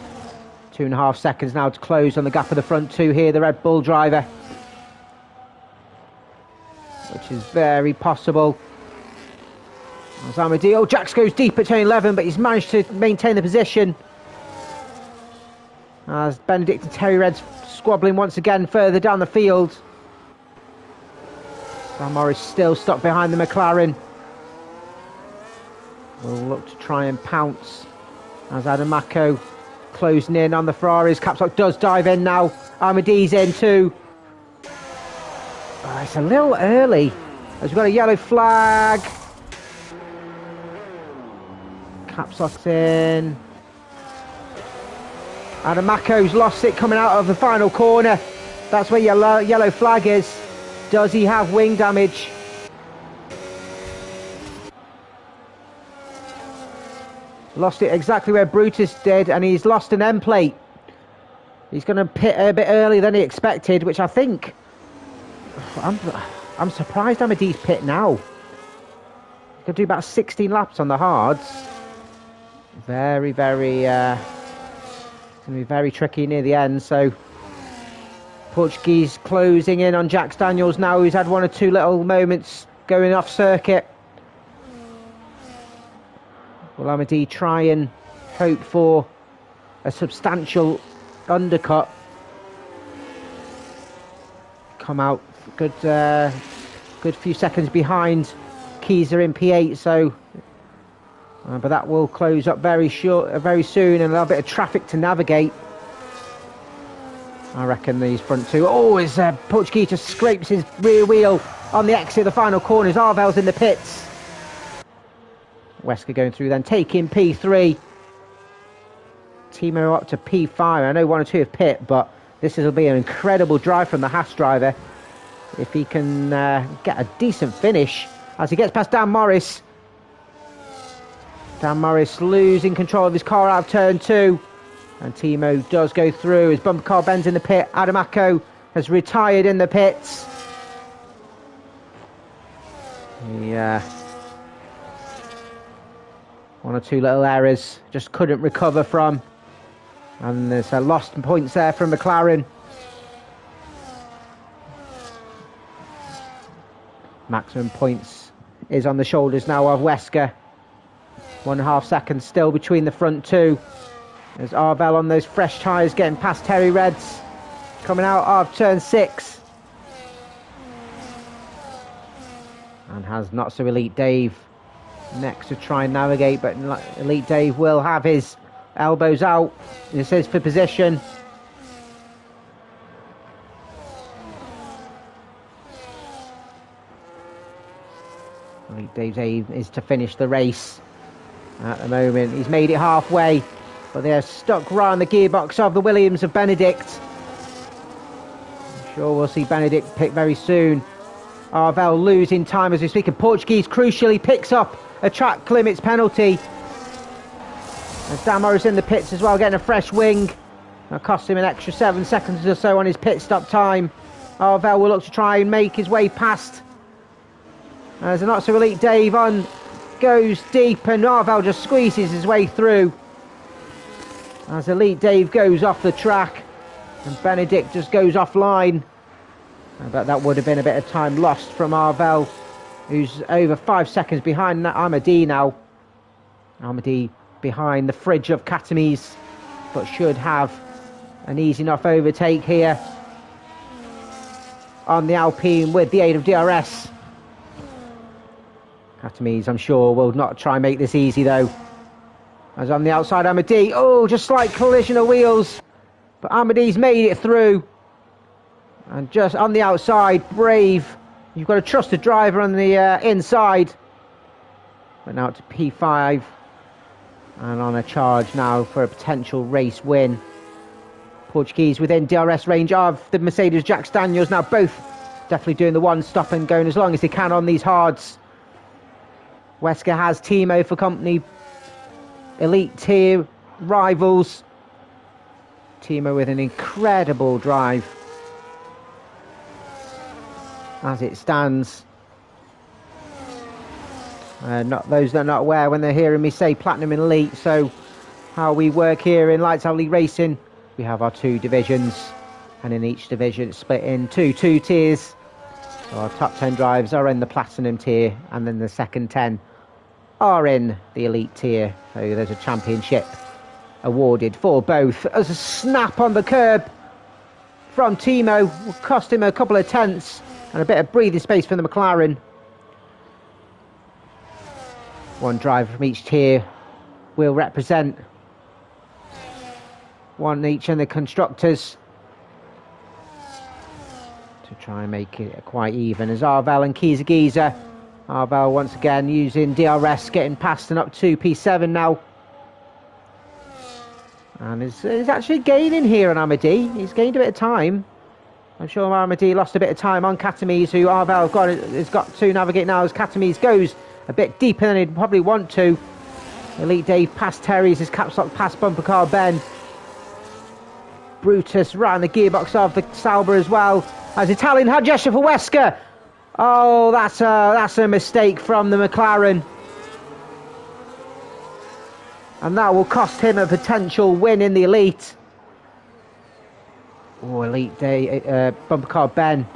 2.5 seconds now to close on the gap of the front two here, the Red Bull driver, which is very possible. As Amadi, Jax goes deep at turn 11, but he's managed to maintain the position. As Benedict and Terry Reds squabbling once again further down the field. Dan Morris still stuck behind the McLaren. Will look to try and pounce as Adamako closing in on the Ferraris. Capsock does dive in now. Amadi's in too. It's a little early as we've got a yellow flag. Capsock's in. Adamako's lost it coming out of the final corner. That's where your yellow flag is. Does he have wing damage? Lost it exactly where Brutus did, and he's lost an end plate. He's going to pit a bit earlier than he expected, which I think... I'm surprised Amadei's pit now. He's going to do about 16 laps on the hards. Very, very... it's going to be very tricky near the end, so... Portuguese closing in on Jack Daniels now, who's had one or two little moments going off circuit. Will Amadei try and hope for a substantial undercut? Come out good few seconds behind Keyser in P8, so but that will close up very soon, and a little bit of traffic to navigate. I reckon these front two... Oh, his Portuguese just scrapes his rear wheel on the exit of the final corners. Arvel's in the pits. Wesker going through then, taking P3. Timo up to P5. I know 1 or 2 have pit, but this will be an incredible drive from the Haas driver. If he can get a decent finish as he gets past Dan Morris. Dan Morris losing control of his car out of turn 2. And Timo does go through. His bumper car bends in the pit. Adamako has retired in the pits. Yeah. 1 or 2 little errors. Just couldn't recover from. And there's a lost points there from McLaren. Maximum points is on the shoulders now of Wesker. 1.5 seconds still between the front two. There's Arvel on those fresh tyres getting past Terry Reds. Coming out of turn 6. And has not so Elite Dave next to try and navigate, but Elite Dave will have his elbows out. This is for position. Elite Dave's aim is to finish the race at the moment. He's made it halfway, but they're stuck right on the gearbox of the Williams of Benedict. I'm sure we'll see Benedict pick very soon. Arvel losing time as we speak, and Portuguese crucially picks up a track limits penalty. And Dan Morris in the pits as well, getting a fresh wing. That cost him an extra 7 seconds or so on his pit stop time. Arvel will look to try and make his way past. As a not so Elite Dave on, goes deep, and Arvel just squeezes his way through. As Elite Dave goes off the track, and Benedict just goes offline. But that would have been a bit of time lost from Arvel, who's over 5 seconds behind Amadei now. Amadei behind the fridge of Katamis, but should have an easy enough overtake here on the Alpine with the aid of DRS. Katamis, I'm sure, will not try and make this easy though. As on the outside, Amadei, oh, just slight collision of wheels, but Amadei's made it through. And just on the outside, brave. You've got to trust the driver on the inside. But now to P5. And on a charge now for a potential race win. Portuguese within DRS range of the Mercedes Jack Daniels. Now both definitely doing the one stop and going as long as they can on these hards. Wesker has Timo for company. Elite tier rivals. Timo with an incredible drive. As it stands. Not those that are not aware, when they're hearing me say Platinum and Elite, so how we work here in Lights Out League Racing, we have our 2 divisions, and in each division it's split in two tiers. So our top 10 drives are in the Platinum tier, and then the second 10 are in the Elite tier. So there's a championship awarded for both. As a snap on the curb from Timo will cost him a couple of tenths and a bit of breathing space for the McLaren. One driver from each tier will represent one each in the constructors to try and make it quite even. As Arvel and Kieser, Arvel once again using DRS, getting past and up to P7 now. And is actually gaining here on Amadei. He's gained a bit of time. I'm sure Amadei lost a bit of time on Katamis, who Arvel has got to navigate now as Katamis goes a bit deeper than he'd probably want to. Elite Dave past Terry's, his caps lock past bumper car Ben. Brutus round the gearbox of the Sauber as well. As Italian hard gesture for Wesker. Oh, that's a mistake from the McLaren. And that will cost him a potential win in the Elite. Oh, Elite Day, bumper car Ben.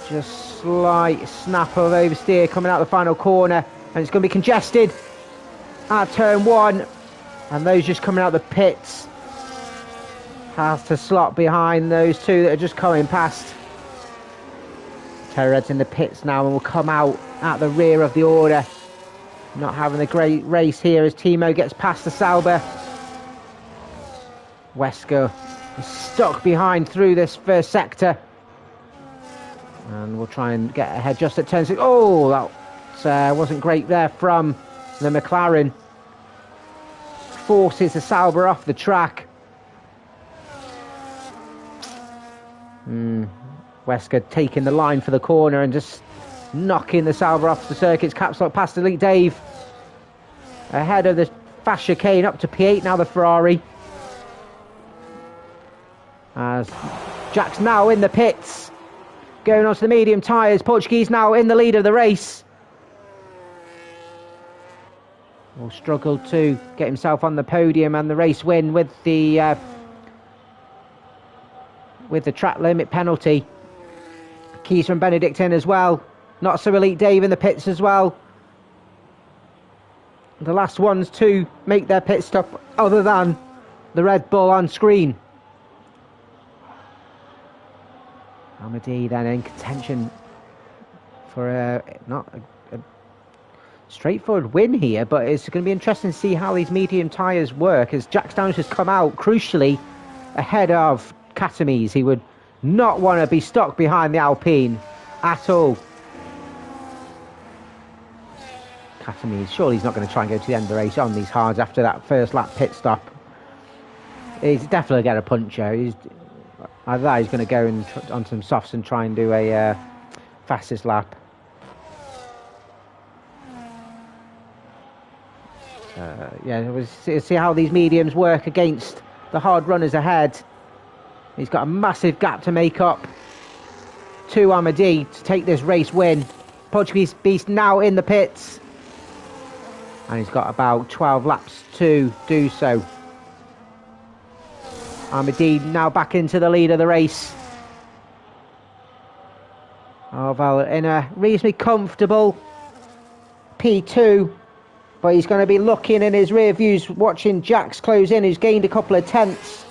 Just slight snap of oversteer coming out the final corner. And it's going to be congested at turn 1. And those just coming out the pits has to slot behind those two that are just coming past. Terry Red's in the pits now and will come out at the rear of the order. Not having a great race here as Timo gets past the Sauber. Wesker is stuck behind through this first sector. And we'll try and get ahead just at turn 6. Oh, that wasn't great there from the McLaren. Forces the Sauber off the track. Wesker taking the line for the corner and just knocking the Sauber off the circuits. Caps lock past Elite Dave. Ahead of the fast chicane up to P8 now, the Ferrari. As Jack's now in the pits. Going on to the medium tyres. Portuguese now in the lead of the race. Will struggle to get himself on the podium and the race win with the track limit penalty. Keys from Benedictine as well. Not so Elite Dave in the pits as well. The last ones to make their pit stop other than the Red Bull on screen. Amadi then in contention for not a straightforward win here, but it's going to be interesting to see how these medium tyres work as Jack Downs has come out crucially ahead of Katamise. He would not want to be stuck behind the Alpine at all. Katamise, surely he's not going to try and go to the end of the race on these hards after that first lap pit stop. He's definitely going to get a puncher. Either that, he's going to go on some softs and try and do a fastest lap. Yeah, we'll see how these mediums work against the hard runners ahead. He's got a massive gap to make up to Amadi to take this race win. Portuguese Beast now in the pits. And he's got about 12 laps to do so. Amadi now back into the lead of the race. Arval in a reasonably comfortable P2. But he's going to be looking in his rear views, watching Jax close in, who's gained a couple of tenths.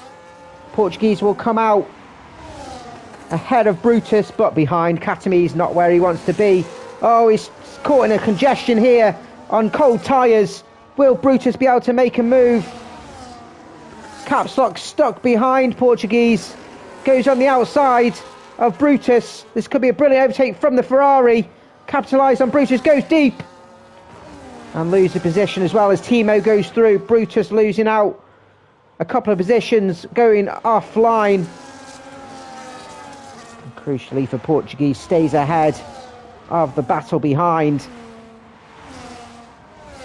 Portuguese will come out ahead of Brutus, but behind Katamise, not where he wants to be. Oh, he's caught in a congestion here on cold tyres. Will Brutus be able to make a move? Caps lock stuck behind Portuguese. Goes on the outside of Brutus. This could be a brilliant overtake from the Ferrari. Capitalise on Brutus, goes deep. And loses position as well as Timo goes through. Brutus losing out a couple of positions, going offline. And crucially for Portuguese, stays ahead of the battle behind.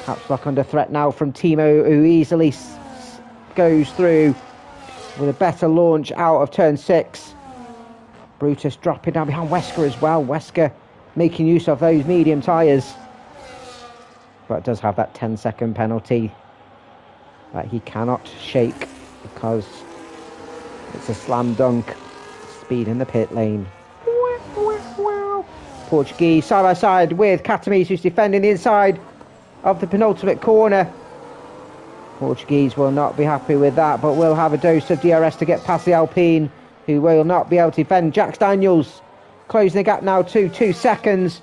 Caps lock under threat now from Timo, who easily goes through with a better launch out of turn 6. Brutus dropping down behind Wesker as well. Wesker making use of those medium tyres. But it does have that 10-second penalty that he cannot shake because it's a slam dunk. Speed in the pit lane. Portuguese side by side with Katamise, who's defending the inside of the penultimate corner. Portuguese will not be happy with that, but will have a dose of DRS to get past the Alpine, who will not be able to defend. Jax Daniels closing the gap now to 2 seconds.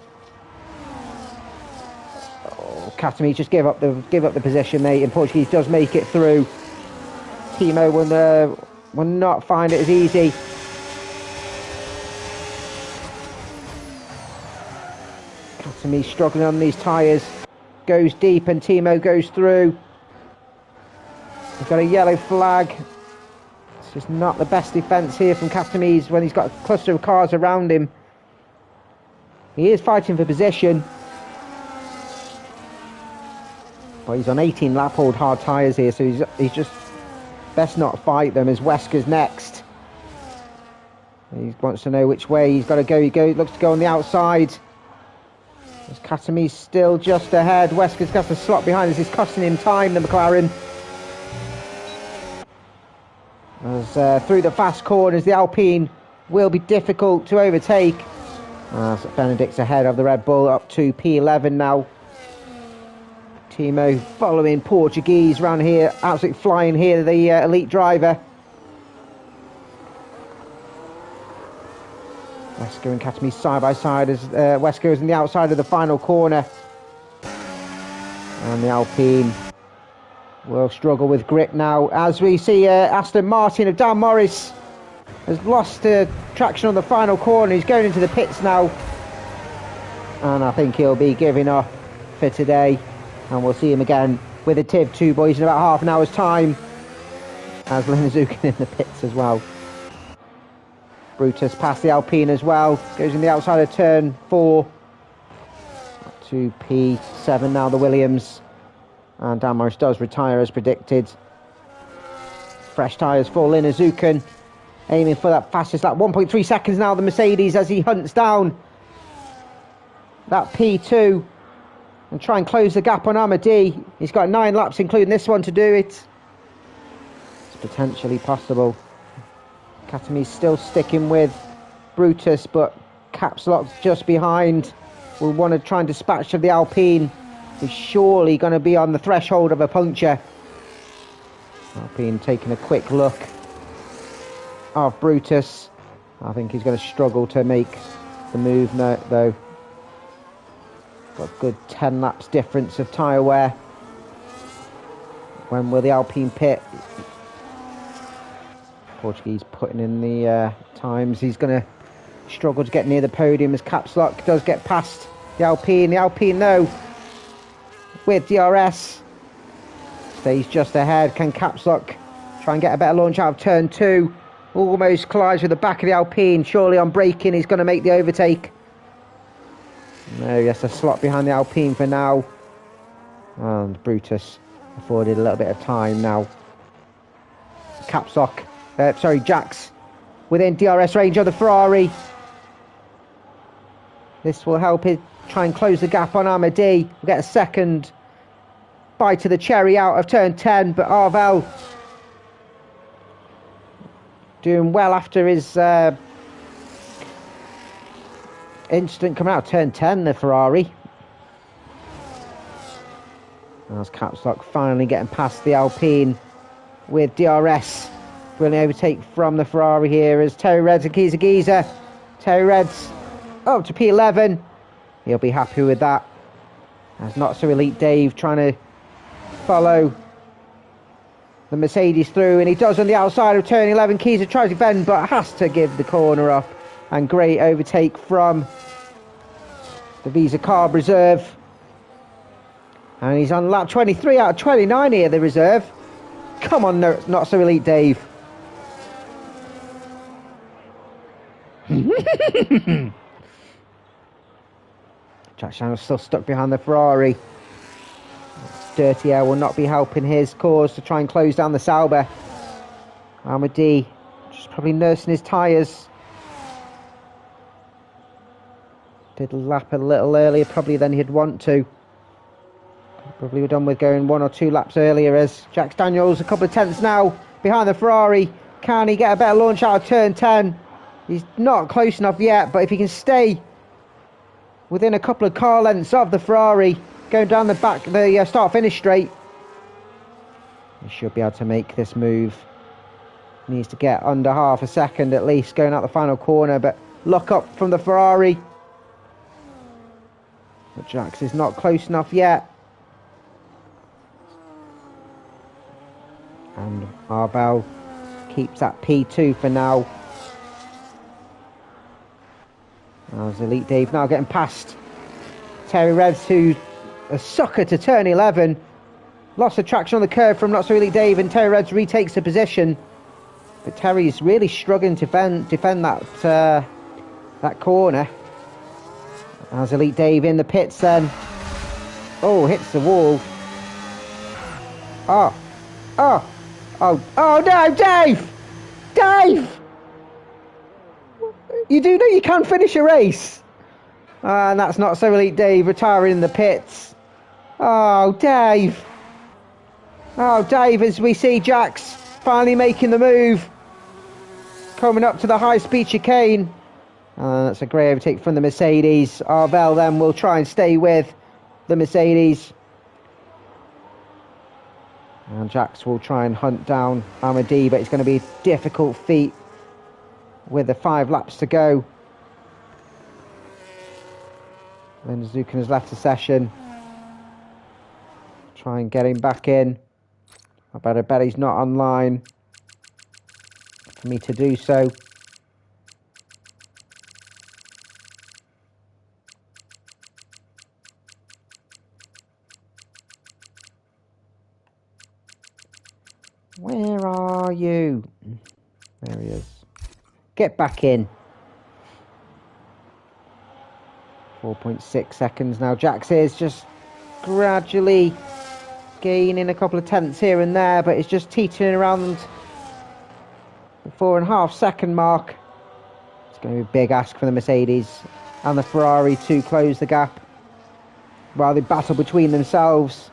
Katamise just give up the position, mate, and Portuguese does make it through. Timo will not find it as easy. Katamise struggling on these tyres, goes deep and Timo goes through. He's got a yellow flag. It's just not the best defence here from Katamise when he's got a cluster of cars around him. He is fighting for position. But he's on 18 lap hold hard tyres here, so he's just best not fight them as Wesker's next. He wants to know which way he's got to go. He looks to go on the outside. As Katami's still just ahead. Wesker's got the slot behind. This is costing him time, the McLaren. As through the fast corners, the Alpine will be difficult to overtake. So Benedict's ahead of the Red Bull, up to P11 now. Timo following Portuguese around here, absolutely flying here, the elite driver. Wesker and Katami side by side as Wesker is in the outside of the final corner. And the Alpine will struggle with grip now as we see Aston Martin of Dan Morris has lost traction on the final corner. He's going into the pits now. And I think he'll be giving up for today. And we'll see him again with a TIV 2 boys in about half an hour's time. As Lenazukin in the pits as well. Brutus past the Alpine as well. Goes in the outside of turn 4. Up to P7 now, the Williams. And Dan Morris does retire as predicted. Fresh tyres for Lenazukin. Aiming for that fastest lap. 1.3 seconds now, the Mercedes, as he hunts down that P2. And try and close the gap on Amadi. He's got 9 laps, including this one, to do it. It's potentially possible. Katami's still sticking with Brutus, but Caps Lock's just behind. We'll want to try and dispatch of the Alpine. He's surely going to be on the threshold of a puncture. Alpine taking a quick look of Brutus. I think he's going to struggle to make the move though. Got a good 10 laps difference of tyre wear. When will the Alpine pit? Portuguese putting in the times. He's going to struggle to get near the podium as Caps Lock does get past the Alpine. The Alpine though, with DRS, stays just ahead. Can Caps Lock try and get a better launch out of turn 2? Almost collides with the back of the Alpine. Surely on braking he's going to make the overtake. No, yes, a slot behind the Alpine for now. And Brutus afforded a little bit of time now. Caps Lock, Jax within DRS range of the Ferrari. This will help it try and close the gap on Amadi. We'll get a second bite of the cherry out of turn 10, but Arvel doing well after his incident coming out of turn 10, the Ferrari. As Caps Lock finally getting past the Alpine with DRS. Brilliant overtake from the Ferrari here as Terry Reds and Giza Giza. Terry Reds up to P11. He'll be happy with that. As Not So Elite Dave trying to follow the Mercedes through, and he does on the outside of turn 11. Giza tries to bend but has to give the corner up. And great overtake from the Visa Carb reserve. And he's on lap 23 out of 29 here, the reserve. Come on, Not So Elite Dave. Jack Shannon's still stuck behind the Ferrari. Dirty air will not be helping his cause to try and close down the Sauber. Amadi just probably nursing his tyres. Did lap a little earlier probably than he'd want to. Probably we're done with going 1 or 2 laps earlier as Jax Daniels a couple of tenths now behind the Ferrari. Can he get a better launch out of turn 10? He's not close enough yet, but if he can stay within a couple of car lengths of the Ferrari going down the back, the start-finish straight, he should be able to make this move. Needs to get under half a second at least going out the final corner, but lock up from the Ferrari. But Jax is not close enough yet. And Arbel keeps that P2 for now. As Elite Dave now getting past Terry Revs, who's a sucker to turn 11. Lost of traction on the curve from Not So Elite Dave, and Terry Revs retakes the position. But Terry's really struggling to defend that corner. As Elite Dave in the pits then. Oh, hits the wall. Oh, oh, oh no, Dave! Dave! You do know you can finish a race. And that's not so elite Dave retiring in the pits. Oh, Dave. Oh, Dave, as we see Jax finally making the move. Coming up to the high-speed chicane. That's a great overtake from the Mercedes. Arvel then will try and stay with the Mercedes. And Jax will try and hunt down Amadi, but it's going to be a difficult feat with the 5 laps to go. Then Zukin has left the session. Try and get him back in. I bet he's not online for me to do so. Where are you? There he is. Get back in. 4.6 seconds now. Jax is just gradually gaining a couple of tenths here and there, but it's just teetering around the 4.5 second mark. It's going to be a big ask for the Mercedes and the Ferrari to close the gap while they battle between themselves.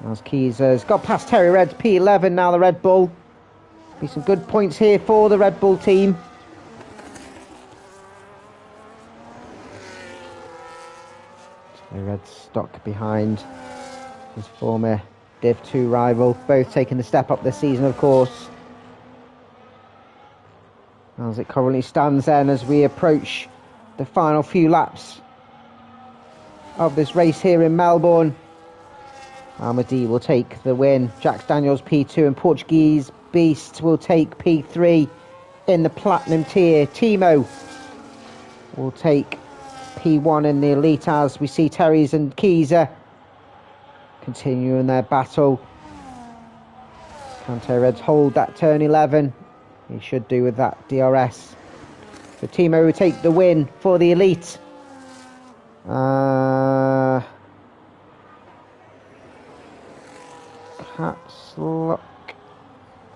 As Keyser's got past Terry Red's P11 now, the Red Bull. Be some good points here for the Red Bull team. Terry Red's stuck behind his former Div 2 rival, both taking the step up this season, of course. As it currently stands then, as we approach the final few laps of this race here in Melbourne. Amadi will take the win. Jax Daniels P2 and Portuguese Beast will take P3 in the Platinum tier. Timo will take P1 in the Elite, as we see Terry's and Keyser continuing their battle. Can Terry Reds hold that turn 11? He should do with that DRS. So Timo will take the win for the Elite. Caps lock.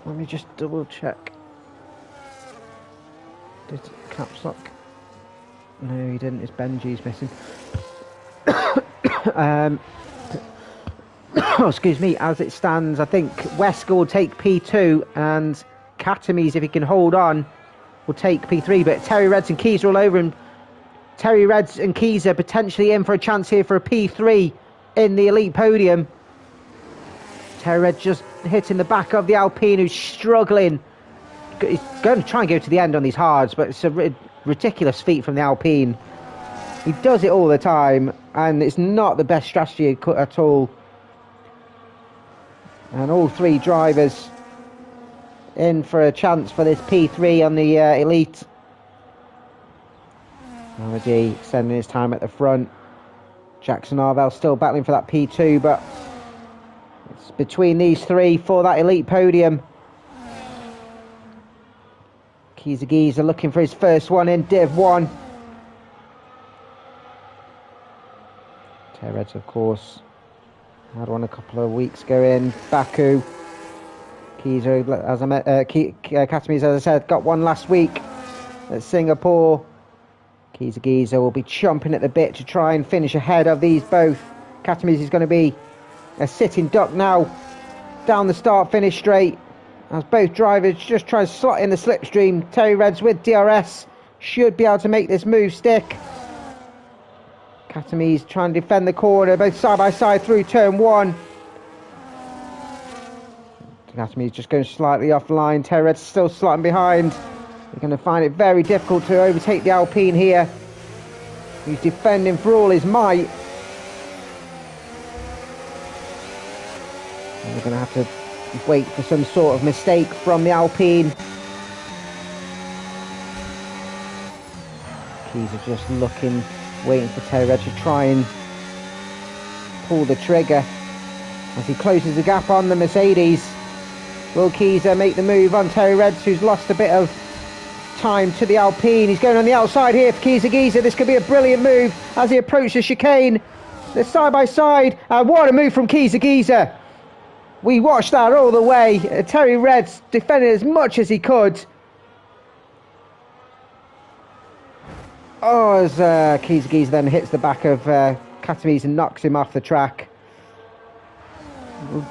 Let me just double check. Did caps lock? No, he didn't. His Benji's missing. Oh, excuse me. As it stands, I think Wesker will take P2 and Katamis, if he can hold on, will take P3. But Terry Reds and Keys are all over him. Terry Reds and Keys are potentially in for a chance here for a P3 in the Elite podium. Terry Reds just hitting the back of the Alpine, who's struggling. He's going to try and go to the end on these hards, but it's a ridiculous feat from the Alpine. He does it all the time, and it's not the best strategy at all. And all 3 drivers in for a chance for this P3 on the Elite. Amadi extending his time at the front. Jackson Arvel still battling for that P2, but it's between these 3 for that Elite podium. Giza looking for his first one in Div 1. Terreds, of course, had one a couple of weeks ago in Baku. Giza, as I met, Katamis, as I said, got one last week at Singapore. Giza will be chomping at the bit to try and finish ahead of these both. Katamis is going to be a sitting duck now down the start-finish straight, as both drivers just try to slot in the slipstream. Terry Reds with DRS should be able to make this move stick. Katamis trying to defend the corner, both side by side through turn 1. Katamis just going slightly offline. Terry Reds still slotting behind. They're going to find it very difficult to overtake the Alpine here. He's defending for all his might. And we're going to have to wait for some sort of mistake from the Alpine. Keys are just looking, waiting for Terry Red to try and pull the trigger as he closes the gap on the Mercedes. Will Keyser make the move on Terry Reds, who's lost a bit of time to the Alpine? He's going on the outside here for Giza. This could be a brilliant move as he approaches the chicane. They're side by side, and what a move from Giza. We watched that all the way. Terry Reds defended as much as he could. Oh, as Kizagis then hits the back of Katamis and knocks him off the track.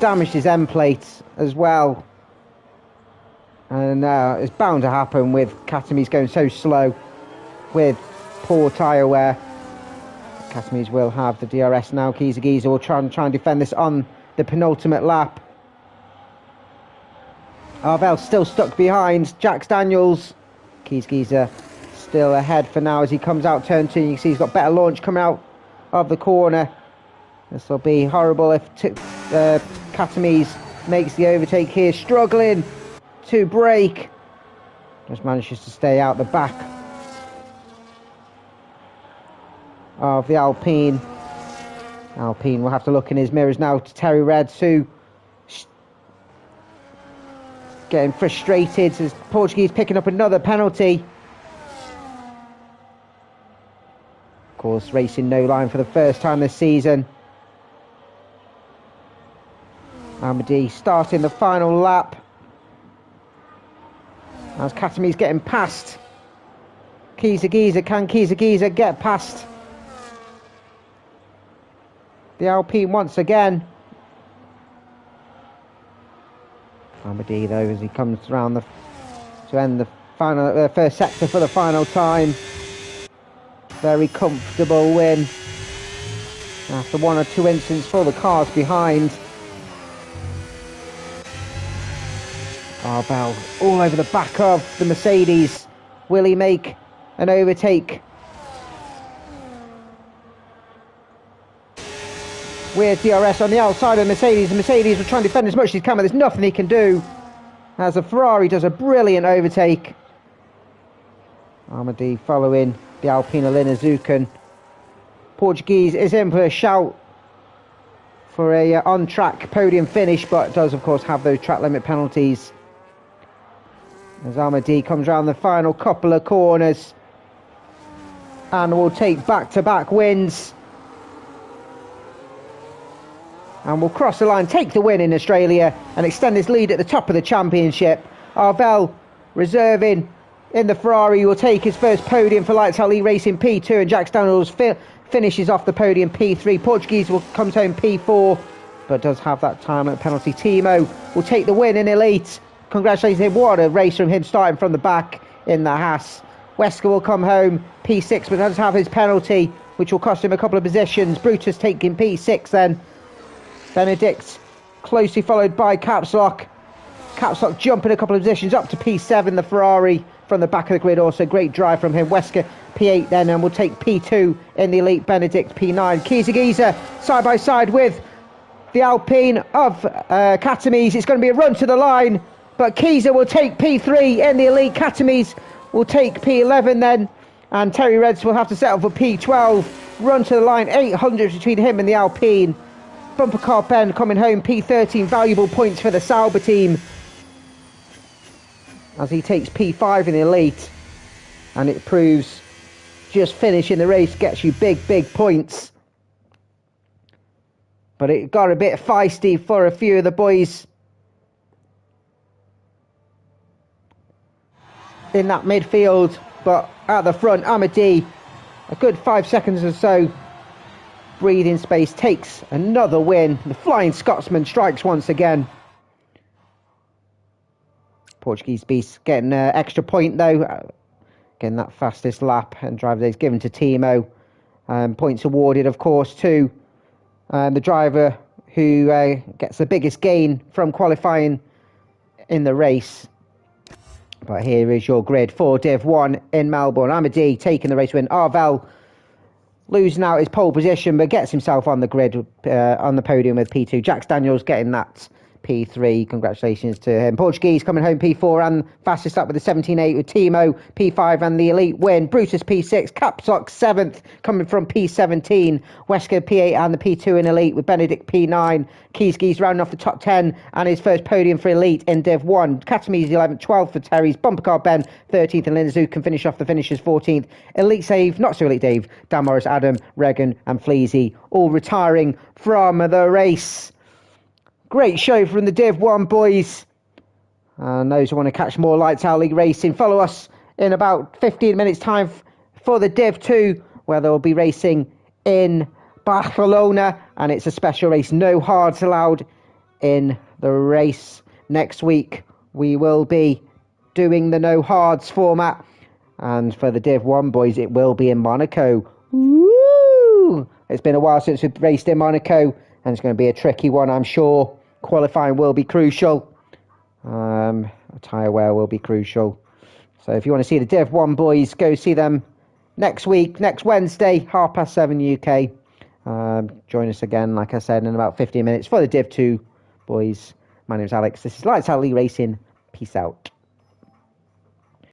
Damaged his end plate as well. And it's bound to happen with Katamis going so slow with poor tyre wear. Katamis will have the DRS now. Kizagis will try and defend this on the penultimate lap. Arvel still stuck behind. Jax Daniels. Kizagis still ahead for now as he comes out turn 2. You can see he's got better launch coming out of the corner. This will be horrible if Katamis makes the overtake here. Struggling to brake. Just manages to stay out the back of the Alpine. Alpine will have to look in his mirrors now to Terry Reds, who getting frustrated as Portuguese picking up another penalty. Of course, racing no line for the first time this season. Amadi starting the final lap as Katamis getting past Kizagis. Can Kizagis get past the Alpine once again? Amadi though, as he comes around to end the final first sector for the final time. Very comfortable win after one or two incidents for the cars behind. Arbel all over the back of the Mercedes. Will he make an overtake? With DRS on the outside of the Mercedes. The Mercedes will try and defend as much as he can, but there's nothing he can do as the Ferrari does a brilliant overtake. Amadi following the Alpine Alina Zuken. Portuguese is in for a shout for a on-track podium finish, but does of course have those track limit penalties. As Amadi comes around the final couple of corners and will take back-to-back wins. And will cross the line, take the win in Australia and extend his lead at the top of the championship. Arvel reserving in the Ferrari will take his first podium for Lights Elite Racing P2, and Jax Daniels finishes off the podium P3. Portuguese will come home P4, but does have that time limit penalty. Timo will take the win in Elite. Congratulations to him. What a race from him, starting from the back in the Haas. Wesker will come home P6, but does have his penalty, which will cost him a couple of positions. Brutus taking P6 then. Benedict closely followed by Capslock. Capslock jumping a couple of positions up to P7. The Ferrari from the back of the grid, also great drive from him. Wesker P8 then, and will take P2 in the Elite. Benedict P9. Kizagisa side by side with the Alpine of Katamis. It's going to be a run to the line, but Kiza will take P3 in the Elite. Katamis will take P11 then, and Terry Reds will have to settle for P12. Run to the line, 800 between him and the Alpine. Bumper car Ben coming home P13. Valuable points for the Sauber team as he takes P5 in the Elite, and it proves just finishing the race gets you big points. But it got a bit feisty for a few of the boys in that midfield, but at the front, Amadi, a good 5 seconds or so breathing space, takes another win. The Flying Scotsman strikes once again. Portuguese Beast getting an extra point though, getting that fastest lap, and driver days given to Timo. Points awarded of course to the driver who gets the biggest gain from qualifying in the race. But here is your grid for Div 1 in Melbourne. Amadi taking the race win. Arvel losing out his pole position, but gets himself on the grid on the podium with P2. Jax Daniels getting that P3. Congratulations to him. Portuguese coming home P4 and fastest up with the 17.8 with Timo P5 and the Elite win. Brutus P6. Capsock 7th coming from P17. Wesker P8 and the P2 in Elite with Benedict P9. Kizagis rounding off the top 10 and his first podium for Elite in Div 1. Katamis 11th, 12th for Terry's. Bumper car Ben 13th, and Lindsay can finish off the finishers 14th. Elite save, not so Elite Dave, Dan Morris, Adam, Regan and Fleasy all retiring from the race. Great show from the Div 1 boys. And those who want to catch more Lights Out League racing, follow us in about 15 minutes time for the Div 2, where they'll be racing in Barcelona, and it's a special race, no hards allowed in the race. Next week we will be doing the no hards format, and for the Div 1 boys it will be in Monaco. Woo! It's been a while since we've raced in Monaco, and it's going to be a tricky one, I'm sure. Qualifying will be crucial. Tyre wear will be crucial. So if you want to see the Div 1 boys, go see them next week, next Wednesday, 7:30 UK. Join us again, like I said, in about 15 minutes for the Div 2 boys. My name's Alex. This is Lights Out League Racing. Peace out.